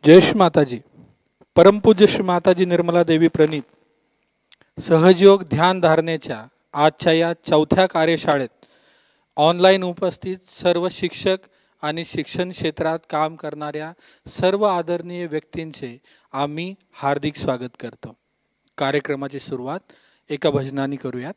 जय श्री माताजी। परम पूज्य श्री माताजी निर्मला देवी प्रणीत सहजयोग ध्यान धारणेच्या आजच्या या चौथ्या कार्यशाळेत ऑनलाईन उपस्थित सर्व शिक्षक आणि शिक्षण क्षेत्रात काम करणाऱ्या सर्व आदरणीय व्यक्तींचे आम्ही हार्दिक स्वागत करतो। कार्यक्रमाची सुरुवात एका भजनाने करूयात।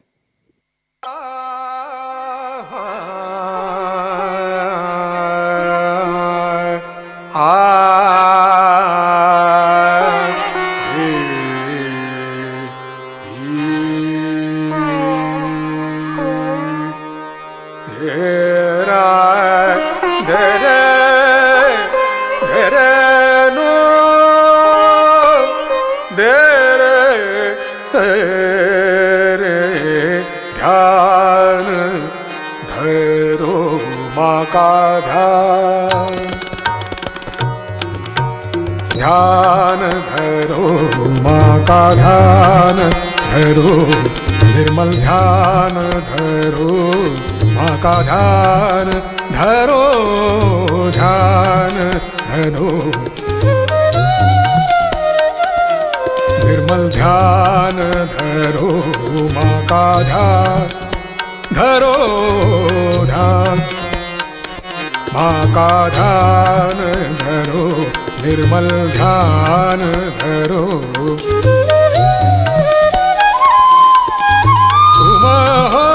ध्यान धरो माँ का ध्यान धरो, निर्मल ध्यान धरो माँ का ध्यान धरो, ध्यान धरो निर्मल ध्यान धरो माँ का ध्यान धरो, ध्यान माँ का ध्यान धरो, निर्मल ध्यान धरो। तुम हो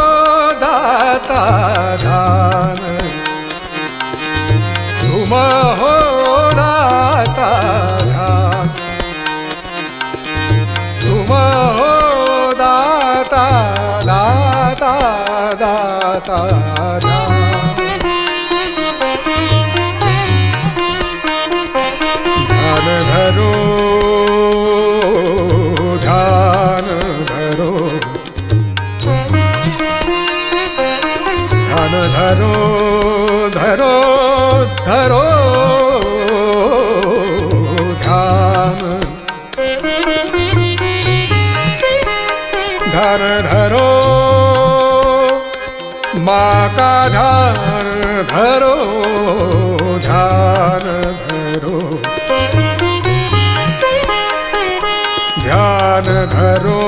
दाता ध्यान, तुम हो दाता ध्यान, तुम हो दाता दाता दाता ध्यान। धरो ध्यान धरो, ध्यान धरो धरो धरो ध्यान, ध्यान धरो माँ का ध्यान धरो, ध्यान धरो ध्यान धरो,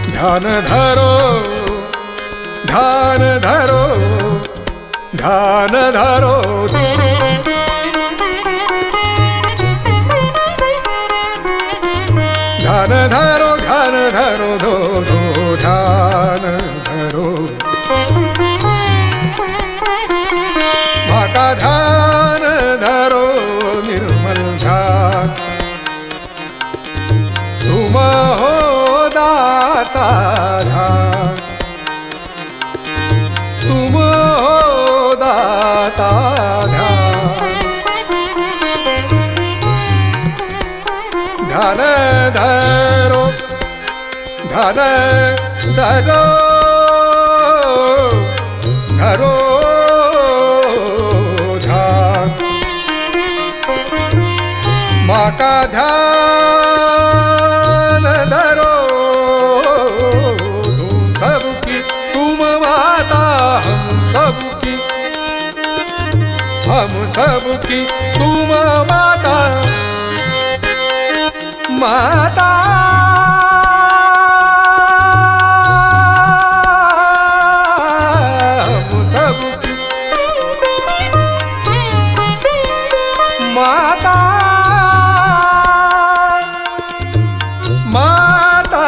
ध्यान धरो ध्यान धरो, ध्यान धरो ध्यान धरो, ध्यान धरो धो धो, ध्यान धरो माँ का ध्यान धरो, निर्मल ध्यान। तुम हो दाता ध्यान, तुम हो दाता ध्यान, ध्यान धरो ध्यान धरो धरो माँ का ध्यान धरो। तुम सबकी तुम माता, हम सबकी तुम माता, माता हम सबकी माता, माता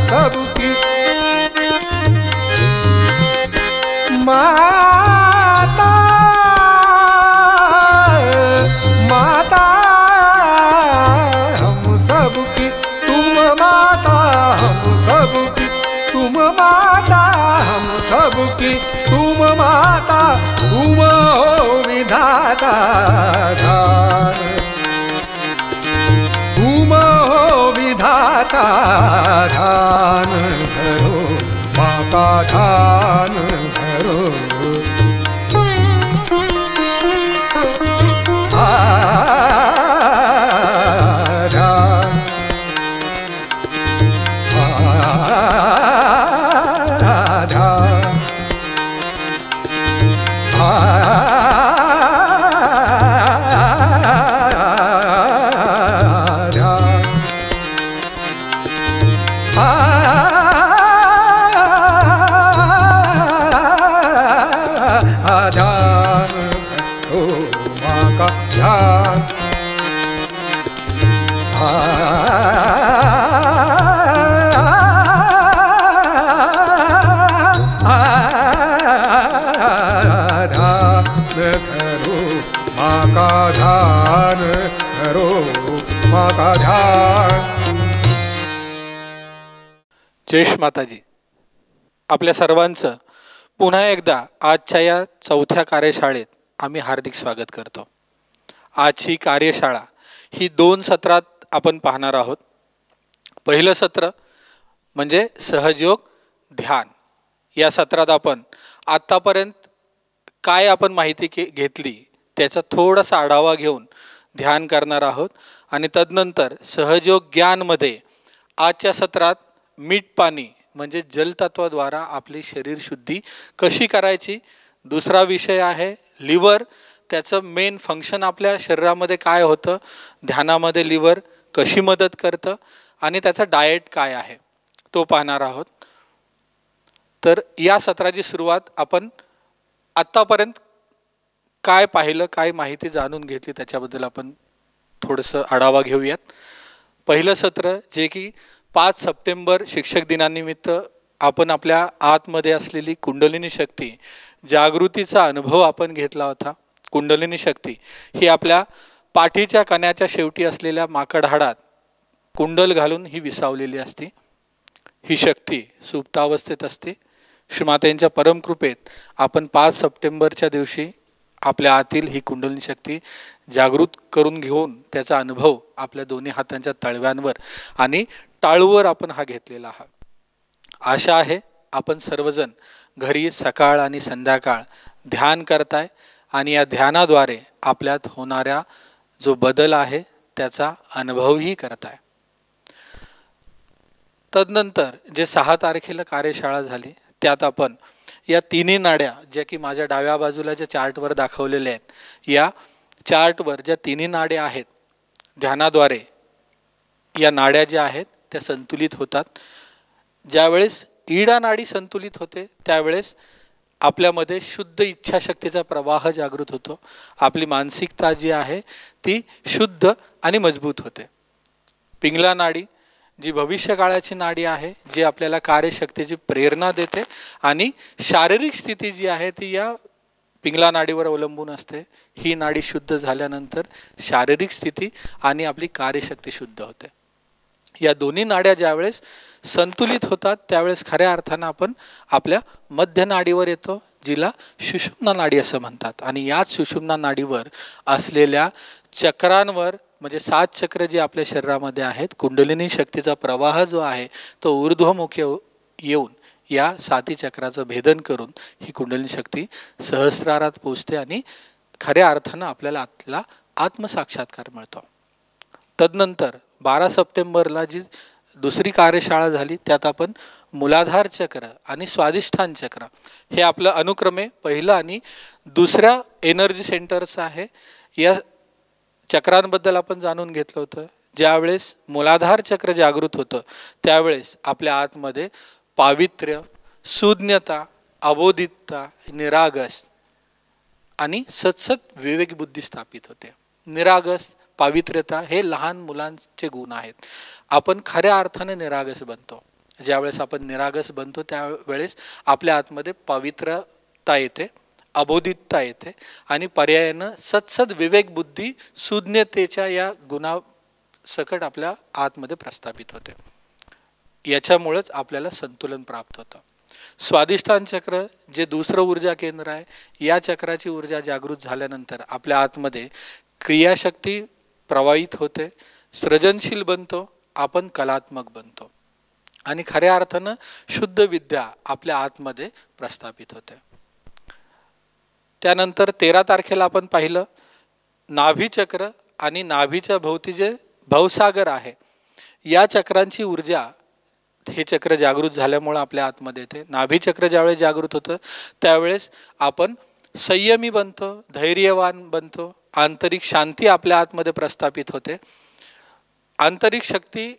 सबकी माता, माता हम सबकी तुम माता, हम सबकी तुम माता, हम सबकी तुम माता, तुम हो विधाता ध्यान, तुम हो विधाता ध्यान धरो माँ का ध्यान धरो। ध्यान धरो माँ का ध्यान माँ का ध्यान धरो माँ का ध्यान. जयेश माताजी. आपल्या सर्वांचं पुन्हा एकदा आजच्या या चौथ्या कार्यशाळेत आम्ही हार्दिक स्वागत करतो. आजची कार्यशाळा ही 2 सत्रात आपण पाहणार आहोत. पहिलं सत्र म्हणजे सहजयोग ध्यान. या सत्रात आपण आत्तापर्यंत काय आपण माहिती घेतली त्याचा थोडासा आढावा घेऊन ध्यान करणार आहोत. आणि तदनंतर सहजयोग ज्ञानमध्ये आजच्या सत्रात मीठ पाणी म्हणजे जलतत्वाद्वारा आपली शरीर शुद्धी कशी करायची. दुसरा विषय आहे लिव्हर. त्याचं मेन फंक्शन आपल्या शरीरामध्ये काय होतं, ध्यानामध्ये लिव्हर कशी मदत करतं आणि त्याचा डाएट काय आहे तो पाहणार आहोत. तर या सत्राची सुरुवात आपण आत्तापर्यंत काय पाहिलं, काय माहिती जाणून घेतली त्याच्याबद्दल आपण थोडंसं आढावा घेऊयात. पहिलं सत्र जे की 5 सप्टेंबर शिक्षक दिनानिमित्त आपण आपल्या आतमध्ये असलेली कुंडलिनी शक्ती जागृतीचा अनुभव आपण घेतला होता. कुंडलिनी शक्ती ही आपल्या पाठीच्या कण्याच्या शेवटी असलेल्या माकड हाडात कुंडल घालून ही विसावलेली असते. ही शक्ती सुप्तावस्थेत असते. श्रीमातेंच्या परमकृपेत आपण 5 सप्टेंबरच्या दिवशी आपल्या आतील ही कुंडलिनी शक्ती जागृत करून घेऊन त्याचा अनुभव आपल्या दोन्ही हातांच्या तळव्यांवर आणि टाळूवर आपण हा घेतलेला आहात. आशा आहे आपण सर्वजण घरी सकाळ आणि संध्याकाळ ध्यान करताय आणि या ध्यानाद्वारे आपल्यात होणाऱ्या जो बदल आहे त्याचा अनुभवही करताय. तदनंतर जे 6 तारखेला कार्यशाळा झाली त्यात आपण या तिन्ही नाड्या ज्या की माझ्या डाव्या बाजूला ज्या चार्टवर दाखवलेल्या आहेत, या चार्टवर ज्या तिन्ही नाड्या आहेत ध्यानाद्वारे या नाड्या ज्या आहेत त्या संतुलित होतात. ज्यावेळेस ईडा नाडी संतुलित होते त्यावेळेस आपल्यामध्ये शुद्ध इच्छाशक्तीचा प्रवाह जागृत होतो. आपली मानसिकता जी आहे ती शुद्ध आणि मजबूत होते. पिंगला नाडी जी भविष्यकाळाची नाडी आहे, जी आपल्याला कार्यशक्तीची प्रेरणा देते आणि शारीरिक स्थिती जी आहे ती या पिंगला नाडीवर अवलंबून असते. ही नाडी शुद्ध झाल्यानंतर शारीरिक स्थिती आणि आपली कार्यशक्ती शुद्ध होते. या दोन्ही नाड्या ज्यावेळेस संतुलित होतात त्यावेळेस खऱ्या अर्थानं आपण आपल्या मध्य नाडीवर येतो, जिला सुषुम्ना नाडी असं म्हणतात. आणि याच सुषुम्ना नाडीवर असलेल्या चक्रांवर म्हणजे 7 चक्र जे आपल्या शरीरामध्ये आहेत, कुंडलिनी शक्तीचा प्रवाह जो आहे तो ऊर्ध्वमुखी येऊन या 7 चक्राचं भेदन करून ही कुंडलिनी शक्ती सहस्रारात पोचते आणि खऱ्या अर्थानं आपल्याला आतला आत्मसाक्षात्कार मिळतो. तदनंतर 12 सप्टेंबरला जी दुसरी कार्यशाळा झाली त्यात आपण मूलाधार चक्र आणि स्वादिष्ठान चक्र हे आपलं अनुक्रमे पहिलं आणि दुसऱ्या एनर्जी सेंटर्स आहे. या चक्रांबद्दल आपण जाणून घेतलं होतं. ज्यावेळेस मूलाधार चक्र जागृत होतं त्यावेळेस आपल्या आतमध्ये पावित्र्य, सुज्ञता, अबोधितता, निरागस आणि सतसत विवेक बुद्धी स्थापित होते. निरागस, पावित्र्यता हे लहान मुलांचे गुण आहेत. आपण खऱ्या अर्थाने निरागस बनतो. ज्यावेळेस आपण निरागस बनतो त्यावेळेस आपल्या आतमध्ये पवित्रता येते, अबोधितता येते आणि पर्यायानं सतसत विवेक बुद्धी सुज्ञतेच्या या गुणासकट आपल्या आतमध्ये प्रस्थापित होते. याच्यामुळेच आपल्याला संतुलन प्राप्त होतं. स्वादिष्ठान चक्र जे दुसरं ऊर्जा केंद्र आहे, या चक्राची ऊर्जा जागृत झाल्यानंतर आपल्या आतमध्ये क्रियाशक्ती प्रवाहित होते, सृजनशील बनतो, आपण कलात्मक बनतो आणि खऱ्या अर्थानं शुद्ध विद्या आपल्या आतमध्ये प्रस्थापित होते. त्यानंतर 13 तारखेला आपण पाहिलं नाभी चक्र आणि नाभीच्या भोवती जे भवसागर आहे या चक्रांची ऊर्जा, हे चक्र जागृत झाल्यामुळे आपल्या आतमध्ये येते. नाभी चक्र ज्यावेळेस जागृत होतं त्यावेळेस आपण संयमी बनतो, धैर्यवान बनतो, आंतरिक शांती आपल्या आतमध्ये प्रस्थापित होते. आंतरिक शक्ती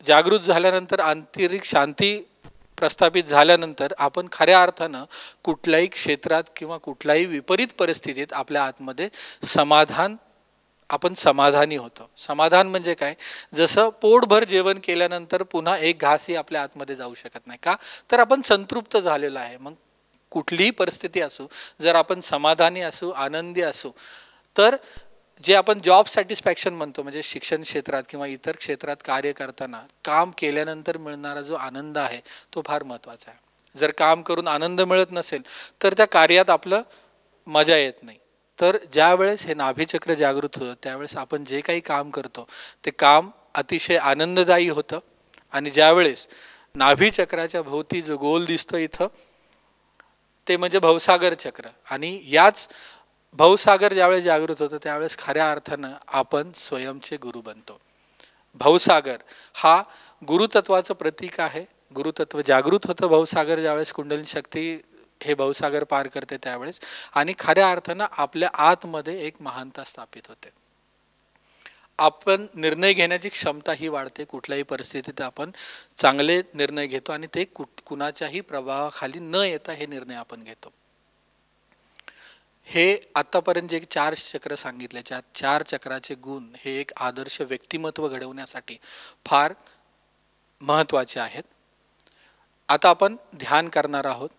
जागृत झाल्यानंतर आंतरिक शांती प्रस्थापित झाल्यानंतर आपण खऱ्या अर्थानं कुठल्याही क्षेत्रात किंवा कुठल्याही विपरीत परिस्थितीत आपल्या आतमध्ये आपण समाधानी होतो. समाधान म्हणजे काय? जसं पोटभर जेवण केल्यानंतर पुन्हा एक घासही आपल्या आतमध्ये जाऊ शकत नाही. का? तर आपण संतृप्त झालेलो आहे. मग कुठलीही परिस्थिती असो, जर आपण समाधानी असू, आनंदी असू, तर जे आपण जॉब सॅटिस्फॅक्शन म्हणतो, म्हणजे शिक्षण क्षेत्रात किंवा इतर क्षेत्रात कार्य करताना काम केल्यानंतर मिळणारा जो आनंद आहे तो फार महत्त्वाचा आहे. जर काम करून आनंद मिळत नसेल तर त्या कार्यात आपलं मजा येत नाही. तर ज्या वेळेस हे नाभीचक्र जागृत होतं त्यावेळेस आपण जे काही काम करतो ते काम अतिशय आनंददायी होतं. आणि ज्यावेळेस नाभीचक्राच्या भोवती जो गोल दिसतो इथं, ते म्हणजे भवसागर चक्र. आणि याच भवसागर ज्यावेळेस जागृत होतं त्यावेळेस खऱ्या अर्थानं आपण स्वयंचे गुरु बनतो. भवसागर हा गुरुतत्वाचं प्रतीक आहे. गुरुतत्व जागृत होतं भवसागर ज्यावेळेस कुंडलिनी शक्ती हे भवसागर पार करते त्यावेळेस, आणि खऱ्या अर्थानं आपल्या आतमध्ये एक महानता स्थापित होते. आपण निर्णय घेण्याची क्षमता ही वाढते. कुठल्याही परिस्थितीत आपण चांगले निर्णय घेतो आणि ते कुणाच्याही प्रभावाखाली न येता हे निर्णय आपण घेतो. हे आतापर्यंत जे 4 चक्र सांगितले, 4 चक्राचे गुण हे एक आदर्श व्यक्तिमत्व घडवण्यासाठी फार महत्त्वाचे आहेत. आता आपण ध्यान करणार आहोत.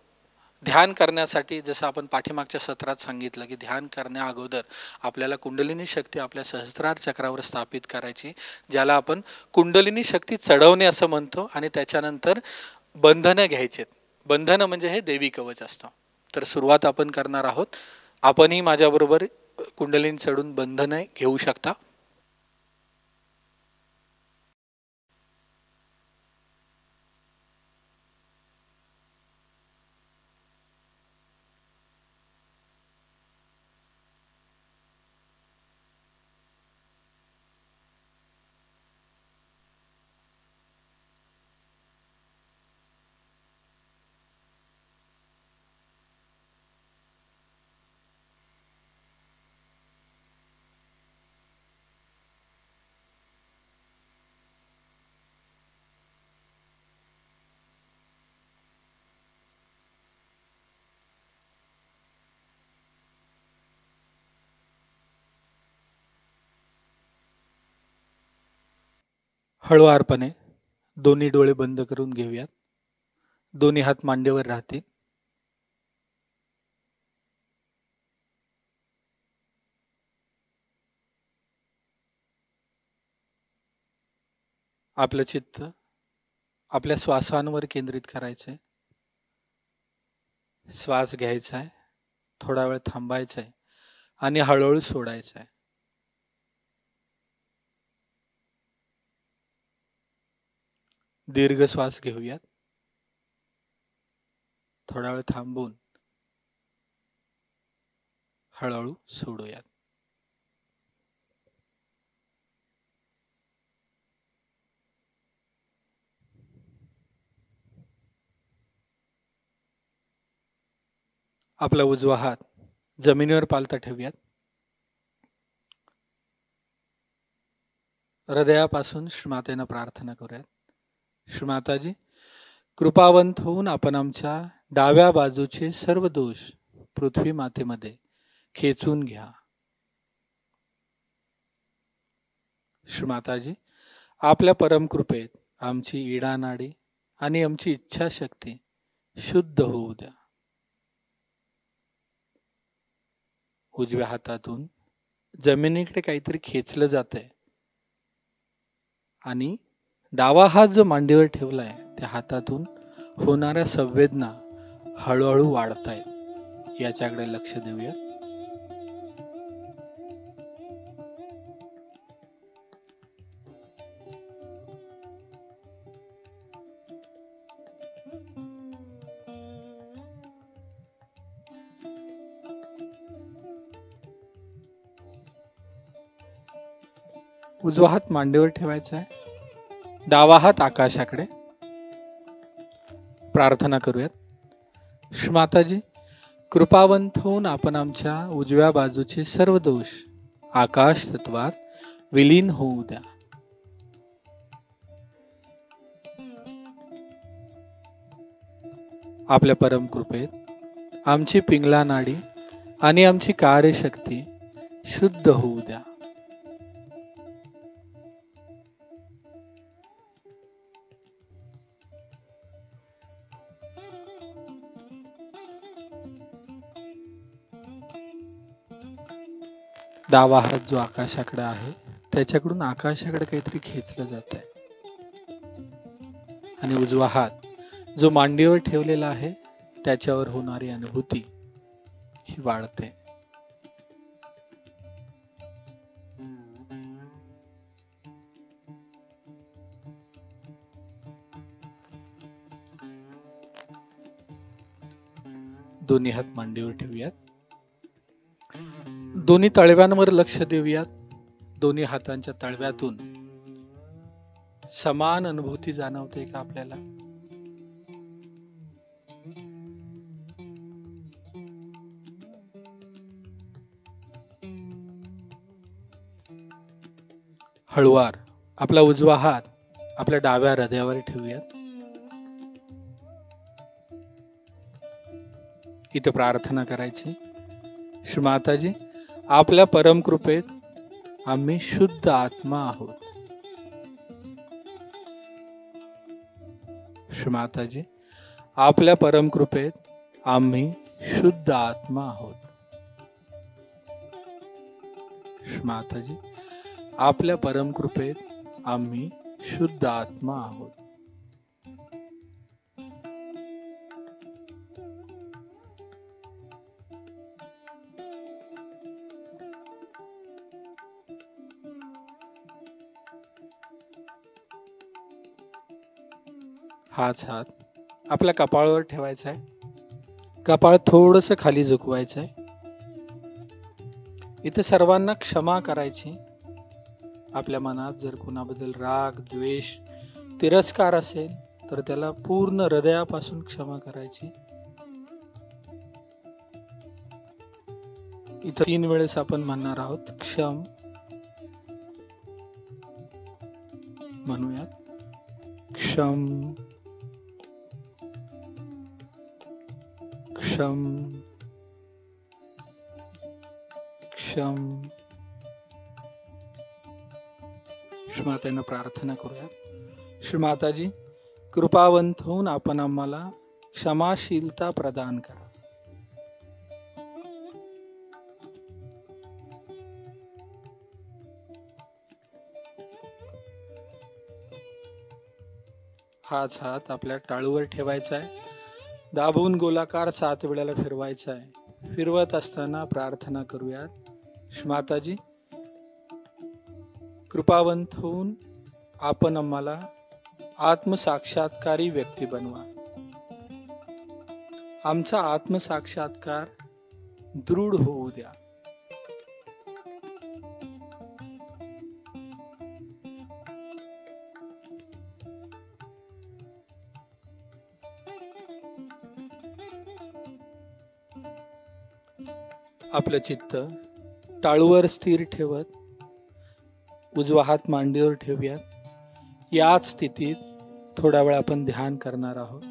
ध्यान करण्यासाठी जसं आपण पाठीमागच्या सत्रात सांगितलं की ध्यान करण्या अगोदर आपल्याला कुंडलिनी शक्ती आपल्या सहस्त्रार चक्रावर स्थापित करायची, ज्याला आपण कुंडलिनी शक्ती चढवणे असं म्हणतो. आणि त्याच्यानंतर बंधनं घ्यायचेत. बंधनं म्हणजे हे देवी कवच असतं. तर सुरुवात आपण करणार आहोत. आपणही माझ्याबरोबर कुंडलिनी चढून बंधने घेऊ शकता. हळुवारपणे दोन्ही डोळे बंद करून घेऊयात. दोन्ही हात मांडीवर राहतील. आपलं चित्त आपल्या श्वासांवर केंद्रित करायचंय. श्वास घ्यायचा आहे, थोडा वेळ थांबायचा आहे आणि हळूहळू सोडायचा आहे. दीर्घ श्वास घेऊयात, थोडा वेळ थांबून हळूहळू सोडूयात. आपला उजवा हात जमिनीवर पालथा ठेवूयात. हृदयापासून श्रीमातेनं प्रार्थना करूयात. श्रीमाताजी, कृपावंत होऊन आपण आमच्या डाव्या बाजूचे सर्व दोष पृथ्वी मातेमध्ये खेचून घ्या. श्रीमाताजी, आपल्या परमकृपेत आमची इडानाडी आणि आमची इच्छाशक्ती शुद्ध होऊ द्या. उजव्या हातातून जमिनीकडे काहीतरी खेचलं जातंय आणि डावा हात जो मांडीवर ठेवलाय त्या हातातून होणाऱ्या संवेदना हळूहळू वाढतायत. याच्याकडे लक्ष देऊया. उजवा हात मांडीवर ठेवायचा आहे, डावा हात आकाशाकडे. प्रार्थना करूयात. श्रीमाताजी, कृपावंत होऊन आपण आमच्या उजव्या बाजूचे सर्व दोष आकाश तत्वात विलीन होऊ द्या. आपल्या परमकृपेत आमची पिंगला नाडी आणि आमची कार्यशक्ती शुद्ध होऊ द्या. डावा हात जो आकाशाकडे आहे त्याच्याकडून आकाशाकडे काहीतरी खेचलं जात आहे आणि उजवा हात जो मांडीवर ठेवलेला आहे त्याच्यावर होणारी अनुभूती ही वाढते. दोन्ही हात मांडीवर ठेवूयात. दोन्ही तळव्यांवर लक्ष देऊयात. दोन्ही हातांच्या तळव्यातून समान अनुभूती जाणवते का आपल्याला? हळुवार आपला उजवा हात आपल्या डाव्या हृदयावर ठेवूयात. इथे प्रार्थना करायची. श्री माताजी, आपल्या परम कृपेत आम्ही शुद्ध आत्मा आहोत. श्री माताजी, आपल्या परम कृपेत आम्ही शुद्ध आत्मा आहोत. श्री माताजी, आपल्या परम कृपेत आम्ही शुद्ध आत्मा आहोत. हाच हात आपल्या कपाळावर ठेवायचा आहे. कपाळ थोडंसं खाली झुकवायचं आहे. इथे सर्वांना क्षमा करायची. आपल्या मनात जर कुणाबद्दल राग, द्वेष, तिरस्कार असेल तर त्याला पूर्ण हृदयापासून क्षमा करायची. इथे 3 वेळेस आपण म्हणणार आहोत क्षम. म्हणूयात क्षम क्षम क्षम. श्रीमातांना प्रार्थना करूया. श्री माताजी, कृपावंत होऊन आपण आम्हाला क्षमाशीलता प्रदान करा. हाच हात आपल्या टाळूवर ठेवायचा आहे. दाबून गोलाकार 7 वेळेला फिरवायचा आहे. फिरवत असताना प्रार्थना करूयात. श्री माताजी, कृपावंत होऊन आपण आम्हाला आत्मसाक्षात्कारी व्यक्ती बनवा. आमचा आत्मसाक्षात्कार दृढ होऊ द्या. आपलं चित्त टाळूवर स्थिर ठेवत उजवा हात मांडीवर ठेवूयात. याच स्थितीत थोडा वेळ आपण ध्यान करणार आहोत.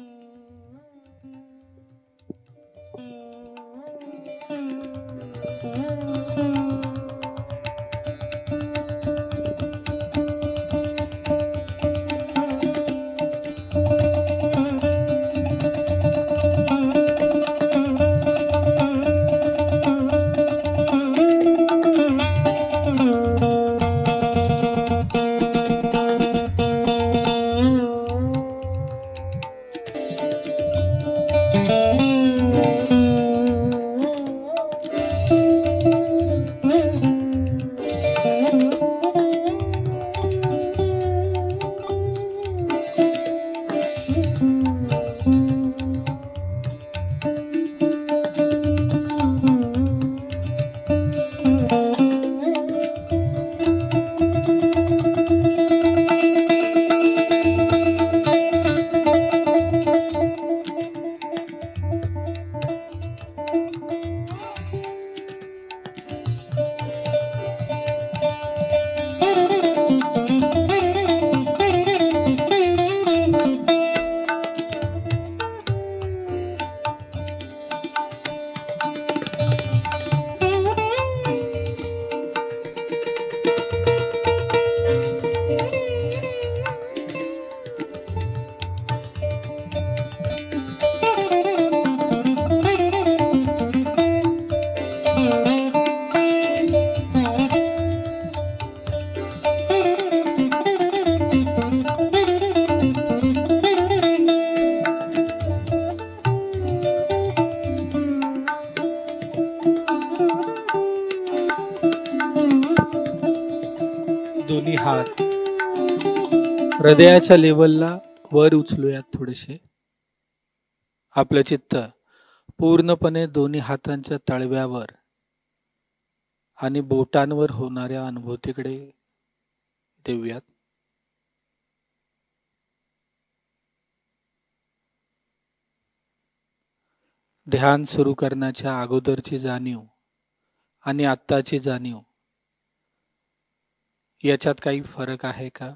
दोन्ही हात हृदयाच्या लेवलला वर उचलूयात थोडेसे. आपलं चित्त पूर्णपणे दोन्ही हातांच्या तळव्यावर आणि बोटांवर होणाऱ्या अनुभूतीकडे देऊयात. ध्यान सुरू करण्याच्या अगोदरची जाणीव आणि आत्ताची जाणीव याच्यात काही फरक आहे का?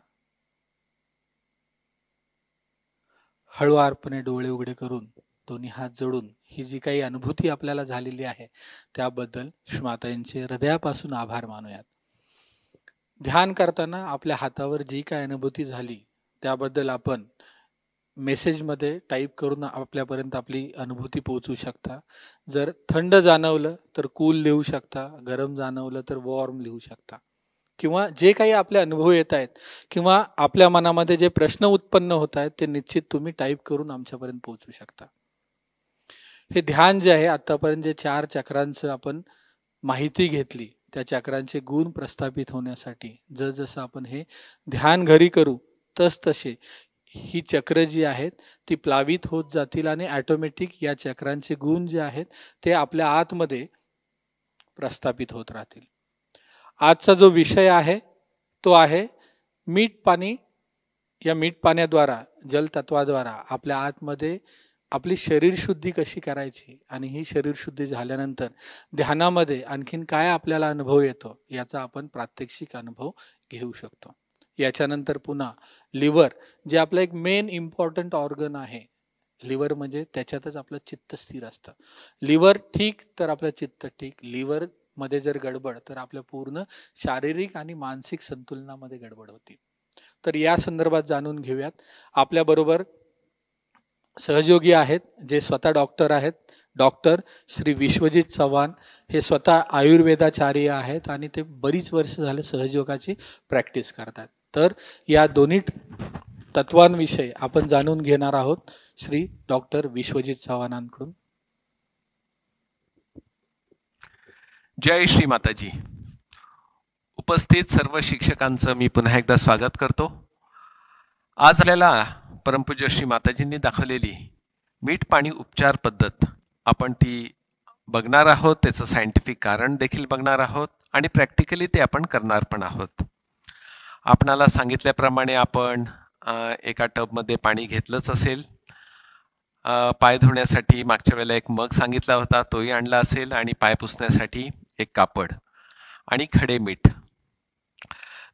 हळुवारपणे डोळे उघडे करून दोन्ही हात जोडून ही जी काही अनुभूती आपल्याला झालेली आहे त्याबद्दल श्रीमातांचे हृदयापासून आभार मानूयात. ध्यान करताना आपल्या हातावर जी काही अनुभूती झाली त्याबद्दल आपण मेसेजमध्ये टाईप करून आपल्यापर्यंत आपली अनुभूती पोहोचू शकता. जर थंड जाणवलं तर कूल लिहू शकता, गरम जाणवलं तर वॉर्म लिहू शकता, किंवा जे काही आपले अनुभव येत आहेत किंवा आपल्या मनामध्ये जे प्रश्न उत्पन्न होत आहेत ते निश्चित तुम्ही टाईप करून आमच्यापर्यंत पोहोचू शकता. हे ध्यान जे आहे, आतापर्यंत जे 4 चक्रांचं आपण माहिती घेतली त्या चक्रांचे गुण प्रस्थापित होण्यासाठी जसं आपण हे ध्यान घरी करू तसे ही चक्र जी आहेत ती प्लावित होत जातील आणि ऑटोमॅटिक या चक्रांचे गुण जे आहेत ते आपल्या आतमध्ये प्रस्थापित होत राहतील. आजचा जो विषय आहे तो आहे मीठ पाणी. या मीठ पाण्याद्वारा, जलतत्वाद्वारा आपल्या आतमध्ये आपली शरीर शुद्धी कशी करायची आणि ही शरीर शुद्धी झाल्यानंतर ध्यानामध्ये आणखीन काय आपल्याला अनुभव येतो याचा आपण प्रात्यक्षिक अनुभव घेऊ शकतो. याच्यानंतर पुन्हा लिव्हर, जे आपलं एक मेन इम्पॉर्टंट ऑर्गन आहे. लिव्हर म्हणजे त्याच्यातच आपलं चित्त स्थिर असतं. लिव्हर ठीक तर आपलं चित्त ठीक. लिव्हर मध्ये जर गडबड तर आपल्या पूर्ण शारीरिक आणि मानसिक संतुलनामध्ये गडबड होती. तर या संदर्भात जाणून घेऊयात. आपल्या बरोबर सहयोगी आहेत जे स्वतः डॉक्टर आहेत. डॉक्टर श्री विश्वजित चव्हाण हे स्वतः आयुर्वेदाचार्य आहेत आणि ते बरीच वर्ष झाले सहयोगाची प्रॅक्टिस करतात. तर या दोन्ही तत्वांविषयी आपण जाणून घेणार आहोत श्री डॉक्टर विश्वजित चव्हाणांकडून. जय श्री माताजी. उपस्थित सर्व शिक्षकांचं मी पुन्हा एकदा स्वागत करतो. आज आपल्याला परमपूज्य श्री माताजींनी दाखवलेली मीठ पाणी उपचार पद्धत आपण ती बघणार आहोत. त्याचं सायंटिफिक कारण देखील बघणार आहोत आणि प्रॅक्टिकली ते आपण करणार पण आहोत. आपणाला सांगितल्याप्रमाणे आपण एका टबमध्ये पाणी घेतलंच असेल. पाय धुण्यासाठी मागच्या वेळेला एक मग सांगितला होता, तोही आणला असेल, आणि पाय पुसण्यासाठी एक कापड आणि खडे मीठ.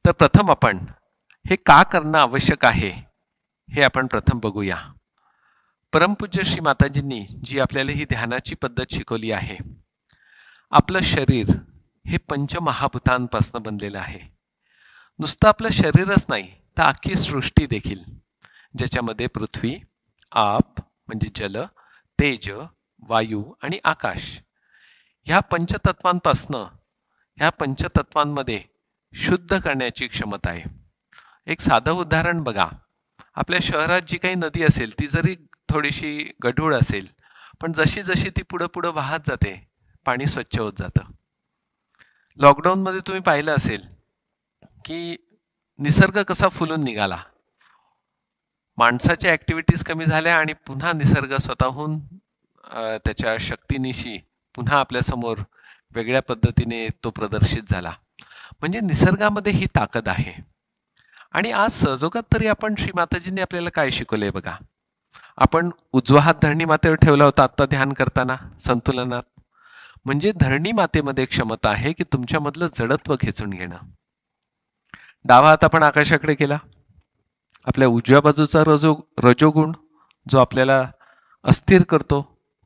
तर प्रथम आपण हे का करणं आवश्यक आहे हे आपण प्रथम बघूया. परमपूज्य श्री माताजींनी जी आपल्याला ही ध्यानाची पद्धत शिकवली आहे, आपलं शरीर हे पंचमहाभूतांपासून बनलेलं आहे. नुसतं आपलं शरीरच नाही तर अख्खी सृष्टी देखील, ज्याच्यामध्ये पृथ्वी, आप म्हणजे जल, तेज, वायू आणि आकाश, ह्या पंचतत्वांपासनं, ह्या पंचतत्वांमध्ये शुद्ध करण्याची क्षमता आहे. एक साधं उदाहरण बघा. आपल्या शहरात जी काही नदी असेल ती जरी थोडीशी गढूळ असेल, पण जशी जशी ती पुढं पुढं वाहत जाते पाणी स्वच्छ होत जातं. लॉकडाऊनमध्ये तुम्ही पाहिलं असेल की निसर्ग कसा फुलून निघाला. माणसाच्या ॲक्टिव्हिटीज कमी झाल्या आणि पुन्हा निसर्ग स्वतःहून त्याच्या शक्तीनिशी पुन्हा आपल्यासमोर वेगळ्या पद्धतीने तो प्रदर्शित झाला. म्हणजे निसर्गामध्ये ही ताकद आहे. आणि आज सहजोगात तरी आपण श्री माताजींनी आपल्याला काय शिकवलंय बघा. आपण उजवा हात धरणी मातेवर ठेवला होता आत्ता ध्यान करताना संतुलनात. म्हणजे धरणी मातेमध्ये क्षमता आहे की तुमच्यामधलं जडत्व खेचून घेणं. डावा हात आपण आकाशाकडे केला. आपल्या उजव्या बाजूचा रजोगुण जो आपल्याला अस्थिर करतो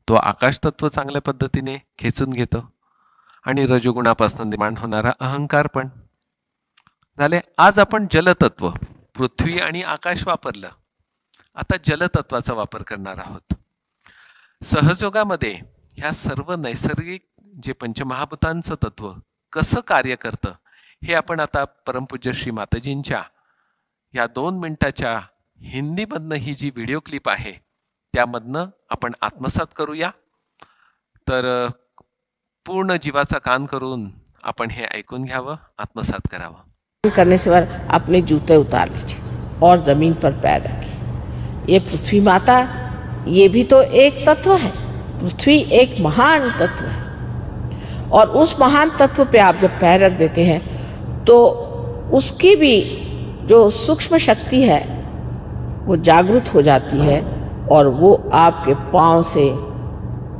तो आकाश तत्व चांगल्या पद्धतीने खेचून घेतो, आणि रजोगुणापासून निर्माण होणारा अहंकार पण झाले. आज आपण जलतत्व, पृथ्वी आणि आकाश वापरलं, आता जलतत्वाचा वापर करणार आहोत. सहजयोगामध्ये ह्या सर्व नैसर्गिक जे पंचमहाभूतांचं तत्व कसं कार्य करतं हे आपण आता परमपूज्य श्री माताजींच्या या 2 मिनिटाच्या हिंदीमधनं ही जी व्हिडिओ क्लिप आहे त्यामधनं आपण आत्मसात करूया. तर पूर्ण जीवाचा कान करून आपण हे ऐकून घ्यावं, आत्मसात करावं. करने से बार अपने जूते उतार लीजिए और ज़मीन पर पैर रखिए। ये पृथ्वी माता, ये भी तो एक तत्व है। पृथ्वी एक महान तत्व है और उस महान तत्व पे आप जब पैर रख देते हैं तो उसकी भी जो सूक्ष्म शक्ति है वो जागृत हो जाती है और वो आपके पाँव से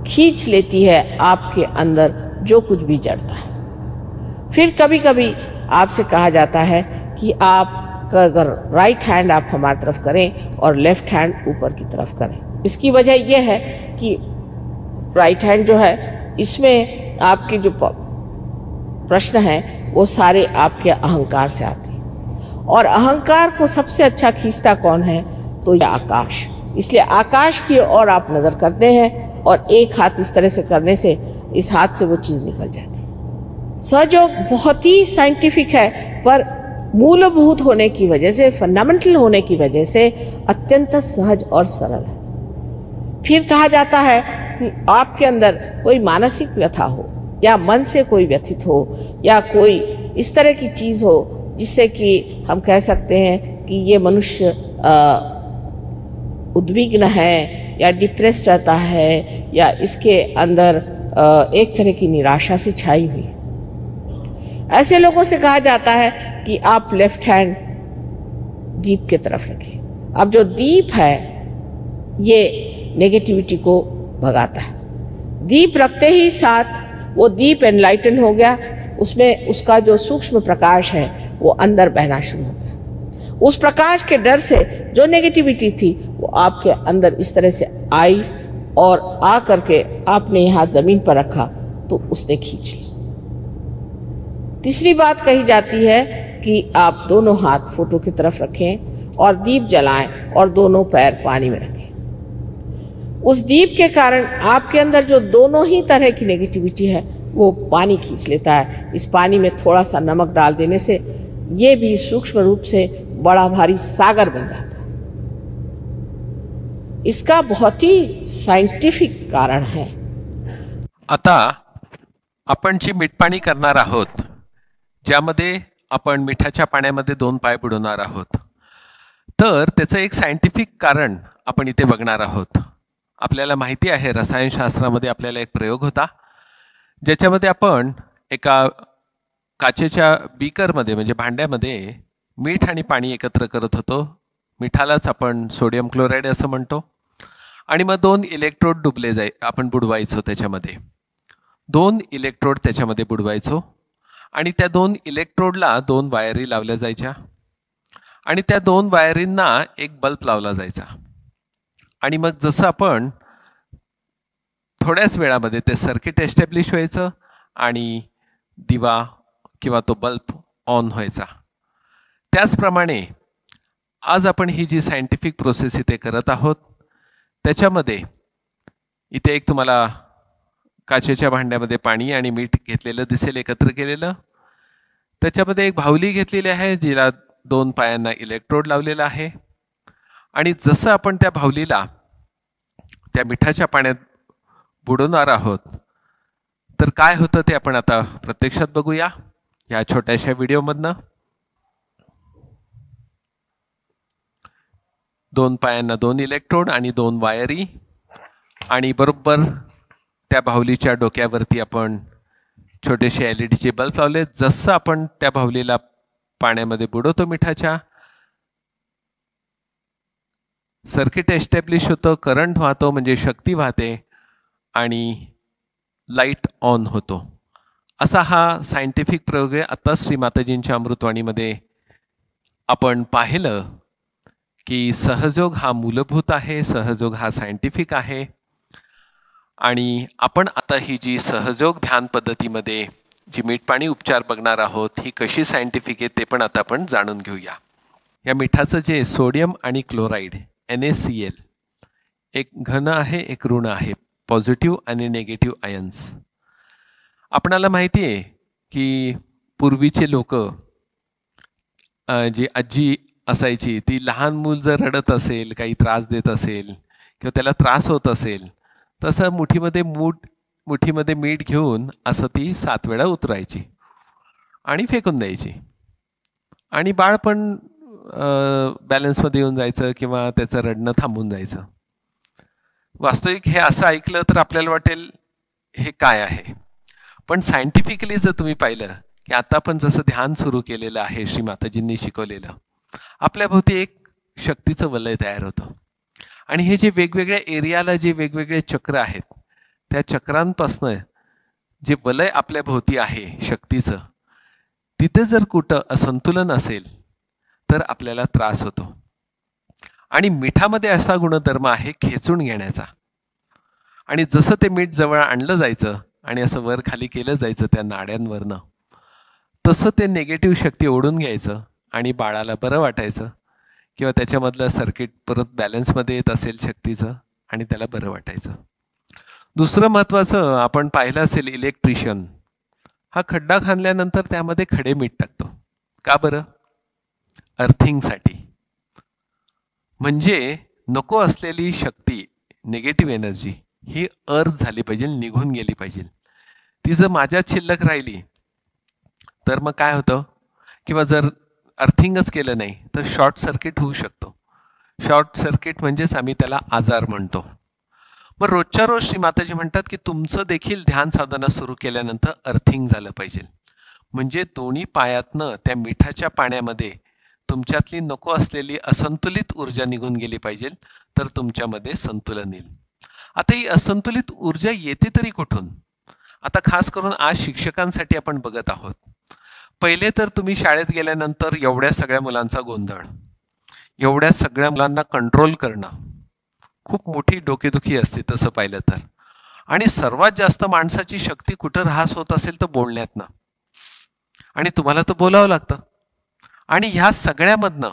खींच लेती है आपके अंदर जो कुछ भी जड़ता है। फिर कभी कभी आपसे कहा जाता है कि आप अगर राइट हैंड आप हमारी तरफ करें और लेफ्ट हैंड ऊपर की तरफ करें। इसकी वजह यह है कि राइट हैंड जो है इसमें आपके जो प्रश्न हैं वो सारे आपके अहंकार से आते हैं और अहंकार को सबसे अच्छा खींचता कौन है? तो ये आकाश। इसलिए आकाश की ओर आप नज़र करते हैं और एक हाथ इस तरह से करने से इस हाथ से वो चीज़ निकल जाती है। सहयोग बहुत ही साइंटिफिक है पर मूलभूत होने की वजह से, फंडामेंटल होने की वजह से अत्यंत सहज और सरल है। फिर कहा जाता है कि आपके अंदर कोई मानसिक व्यथा हो या मन से कोई व्यथित हो या कोई इस तरह की चीज़ हो जिससे कि हम कह सकते हैं कि ये मनुष्य उद्विग्न है या डिप्रेस्ड रहता है या इसके अंदर एक तरह की निराशा से छाई हुई। ऐसे लोगों से कहा जाता है कि आप लेफ्ट हैंड दीप की तरफ रखें। अब जो दीप है ये नेगेटिविटी को भगाता है। दीप रखते ही साथ वो दीप एनलाइटन हो गया, उसमें उसका जो सूक्ष्म प्रकाश है वो अंदर बहना शुरू हो गया। उस प्रकाश के डर से जो नेगेटिविटी थी वो आपके अंदर इस तरह से आई और आ करके आपने यहाँ जमीन पर रखा तो उसने खींच ली। तीसरी बात कही जाती है कि आप दोनों हाथ फोटो की तरफ रखें और दीप जलाएं और दोनों पैर पानी में रखें। उस दीप के कारण आपके अंदर जो दोनों ही तरह की नेगेटिविटी है वो पानी खींच लेता है। इस पानी में थोड़ा सा नमक डाल देने से ये भी सूक्ष्म रूप से बड़ा भारी सागर बन जाता है। इसका बहुत ही सायंटिफिक कारण है। आता आपण जी मीठपाणी करणार आहोत, ज्यामध्ये आपण मिठाच्या पाण्यामध्ये 2 पाय बुडवणार आहोत, तर त्याचं एक सायंटिफिक कारण आपण इथे बघणार आहोत। आपल्याला माहिती आहे रसायनशास्त्रामध्ये आपल्याला एक प्रयोग होता ज्याच्यामध्ये आपण एका काचेच्या बीकरमध्ये म्हणजे भांड्यामध्ये मीठ आणि पाणी एकत्र करत होतो। मिठालाच आपण सोडियम क्लोराईड असं म्हणतो आणि मग 2 इलेक्ट्रोड आपण बुडवायचो त्याच्यामध्ये। 2 इलेक्ट्रोड त्याच्यामध्ये बुडवायचो आणि त्या 2 इलेक्ट्रोडला 2 वायरी लावल्या जायच्या आणि त्या 2 वायरींना एक बल्ब लावला जायचा आणि मग जसं आपण थोड्याच वेळामध्ये ते सर्किट एस्टॅब्लिश व्हायचं आणि दिवा किंवा तो बल्ब ऑन व्हायचा। त्याचप्रमाणे आज आपण ही जी सायंटिफिक प्रोसेस इथे करत आहोत त्याच्यामध्ये इथे एक तुम्हाला काचेच्या भांड्यामध्ये पाणी आणि मीठ घेतलेलं दिसेल, एकत्र केलेलं। त्याच्यामध्ये एक बाहुली घेतलेली आहे जिला 2 पायांना इलेक्ट्रोड लावलेला आहे आणि जसं आपण त्या बाहुलीला त्या मिठाच्या पाण्यात बुडवणार आहोत तर काय होतं ते आपण आता प्रत्यक्षात बघूया या छोट्याशा व्हिडिओमधनं। 2 पायांना 2 इलेक्ट्रोड आणि 2 वायरी आणि बरोबर त्या बाहुलीच्या डोक्यावरती आपण छोटेसे एलईडीचे बल्ब लावले। जसं आपण त्या बाहुलीला पाण्यामध्ये बुडवतो मिठाच्या, सर्किट एस्टॅब्लिश होतं, करंट वाहतो म्हणजे शक्ती वाहते आणि लाईट ऑन होतो। असा हा सायंटिफिक प्रयोग आहे। आता श्री माताजींच्या अमृतवाणीमध्ये आपण पाहिलं की सहयोग हा मूलभूत आहे, सहयोग हा सायंटिफिक आहे आणि आपण आता ही जी सहयोग ध्यान पद्धतीमध्ये जी मीठपाणी उपचार बघणार आहोत ही कशी सायंटिफिक आहे ते पण आता आपण जाणून घेऊया। या मिठाचं जे सोडियम आणि क्लोराईड NaCl एक घन आहे, एक ऋण आहे, पॉझिटिव्ह आणि नेगेटिव्ह आयन्स। आपणाला माहिती आहे की पूर्वीचे लोक जी आजी असायची ती लहान मूल जर रडत असेल, काही त्रास देत असेल किंवा त्याला त्रास होत असेल तसं मुठीमध्ये मीठ घेऊन असं ती 7 वेळा उतरायची आणि फेकून द्यायची आणि बाळ पण बॅलन्समध्ये येऊन जायचं किंवा त्याचं रडणं थांबून जायचं. वास्तविक हे असं ऐकलं तर आपल्याला वाटेल हे काय आहे, पण सायंटिफिकली जर तुम्ही पाहिलं की आता पण जसं ध्यान सुरू केलेलं आहे श्री माताजींनी शिकवलेलं, आपल्या भोवती एक शक्तीचं वलय तयार होतं आणि हे जे वेगवेगळ्या एरियाला जे वेगवेगळे चक्र आहेत त्या चक्रांपासनं जे वलय आपल्या भोवती आहे शक्तीचं, तिथे जर कुठं असंतुलन असेल तर आपल्याला त्रास होतो. आणि मिठामध्ये असा गुणधर्म आहे खेचून घेण्याचा, आणि जसं ते मीठ जवळ आणलं जायचं आणि असं वर खाली केलं जायचं त्या नाड्यांवरनं, तसं ते निगेटिव्ह शक्ती ओढून घ्यायचं आणि बाळाला बरं वाटायचं किंवा त्याच्यामधलं सर्किट परत बॅलन्समध्ये येत असेल शक्तीचं आणि त्याला बरं वाटायचं. दुसरं महत्त्वाचं आपण पाहिलं असेल, इलेक्ट्रिशियन हा खड्डा खांदल्यानंतर त्यामध्ये खडे मीठ टाकतो. का बरं? अर्थिंगसाठी. म्हणजे नको असलेली शक्ती, निगेटिव्ह एनर्जी ही अर्थ झाली पाहिजे, निघून गेली पाहिजे. ती जर माझ्यात शिल्लक राहिली तर मग काय होतं, किंवा जर अर्थिंगच केलं नाही तर शॉर्ट सर्किट होऊ शकतो. शॉर्ट सर्किट म्हणजेच आम्ही त्याला आजार म्हणतो. मग रोजच्या रोज श्री माताजी म्हणतात की तुमचं देखील ध्यान साधना सुरू केल्यानंतर अर्थिंग झालं पाहिजे. म्हणजे दोन्ही पायातनं त्या मिठाच्या पाण्यामध्ये तुमच्यातली नको असलेली असंतुलित ऊर्जा निघून गेली पाहिजे, तर तुमच्यामध्ये संतुलन येईल. आता ही असंतुलित ऊर्जा येते तरी कुठून? आता खास करून आज शिक्षकांसाठी आपण बघत आहोत. पहिले तर तुम्ही शाळेत गेल्यानंतर एवढ्या सगळ्या मुलांचा गोंधळ, एवढ्या सगळ्या मुलांना कंट्रोल करणं खूप मोठी डोकेदुखी असते तसं पाहिलं तर. आणि सर्वात जास्त माणसाची शक्ती कुठं ऱ्हास होत असेल तर बोलण्यातनं, आणि तुम्हाला तर बोलावं लागतं. आणि ह्या सगळ्यामधनं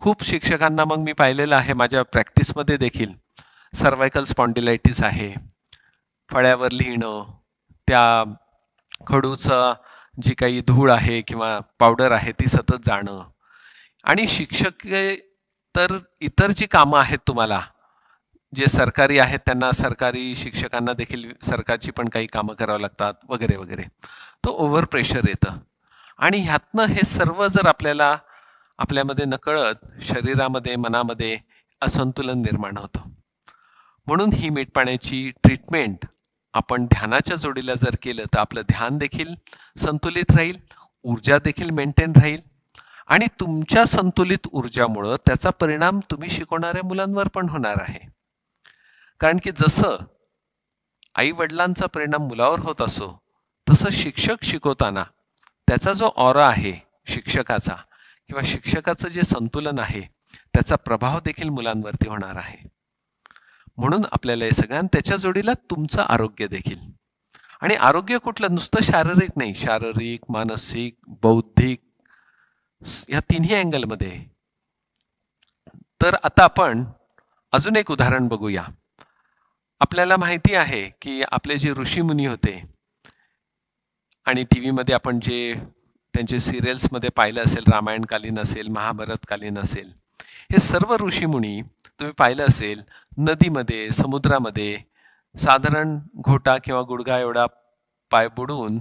खूप शिक्षकांना मग मी पाहिलेलं आहे माझ्या प्रॅक्टिसमध्ये देखील, सर्वायकल स्पॉन्डिलायटिस आहे, फळ्यावर लिहिणं, त्या खडूचं जी काही धूळ आहे किंवा पावडर आहे ती सतत जाणं, आणि शिक्षक तर इतर जी कामं आहेत तुम्हाला जे सरकारी आहेत त्यांना, सरकारी शिक्षकांना देखील सरकारची पण काही कामं करावं लागतात वगैरे वगैरे, तो ओव्हर प्रेशर येतं. आणि ह्यातनं हे सर्व जर आपल्यामध्ये नकळत शरीरामध्ये मनामध्ये असंतुलन निर्माण होतं. म्हणून ही मीठ पाण्याची ट्रीटमेंट आपण ध्यानाच्या जोडीला जर केलं तर आपलं ध्यान देखील संतुलित राहील, ऊर्जा देखील मेंटेन राहील, आणि तुमच्या संतुलित ऊर्जामुळं त्याचा परिणाम तुम्ही शिकवणाऱ्या मुलांवर पण होणार आहे. कारण की जसं आई वडिलांचा परिणाम मुलावर होत असो, तसं शिक्षक शिकवताना त्याचा जो ऑरा आहे शिक्षकाचा किंवा शिक्षकाचं जे संतुलन आहे त्याचा प्रभाव देखील मुलांवरती होणार आहे. म्हणून आपल्याला हे सगळ्यांना त्याच्या जोडीला तुमचं आरोग्य देखील, आणि आरोग्य कुठलं, नुसतं शारीरिक नाही, शारीरिक, मानसिक, बौद्धिक, या तिन्ही अँगलमध्ये. तर आता आपण अजून एक उदाहरण बघूया. आपल्याला माहिती आहे की आपले जे ऋषीमुनी होते, आणि टी व्हीमध्ये आपण जे त्यांचे सिरियल्समध्ये पाहिलं असेल, रामायणकालीन असेल, महाभारतकालीन असेल, हे सर्व ऋषीमुनी तुम्ही पाहिलं असेल नदीमध्ये, समुद्रामध्ये साधारण घोटा किंवा गुडघा एवढा पाय बुडवून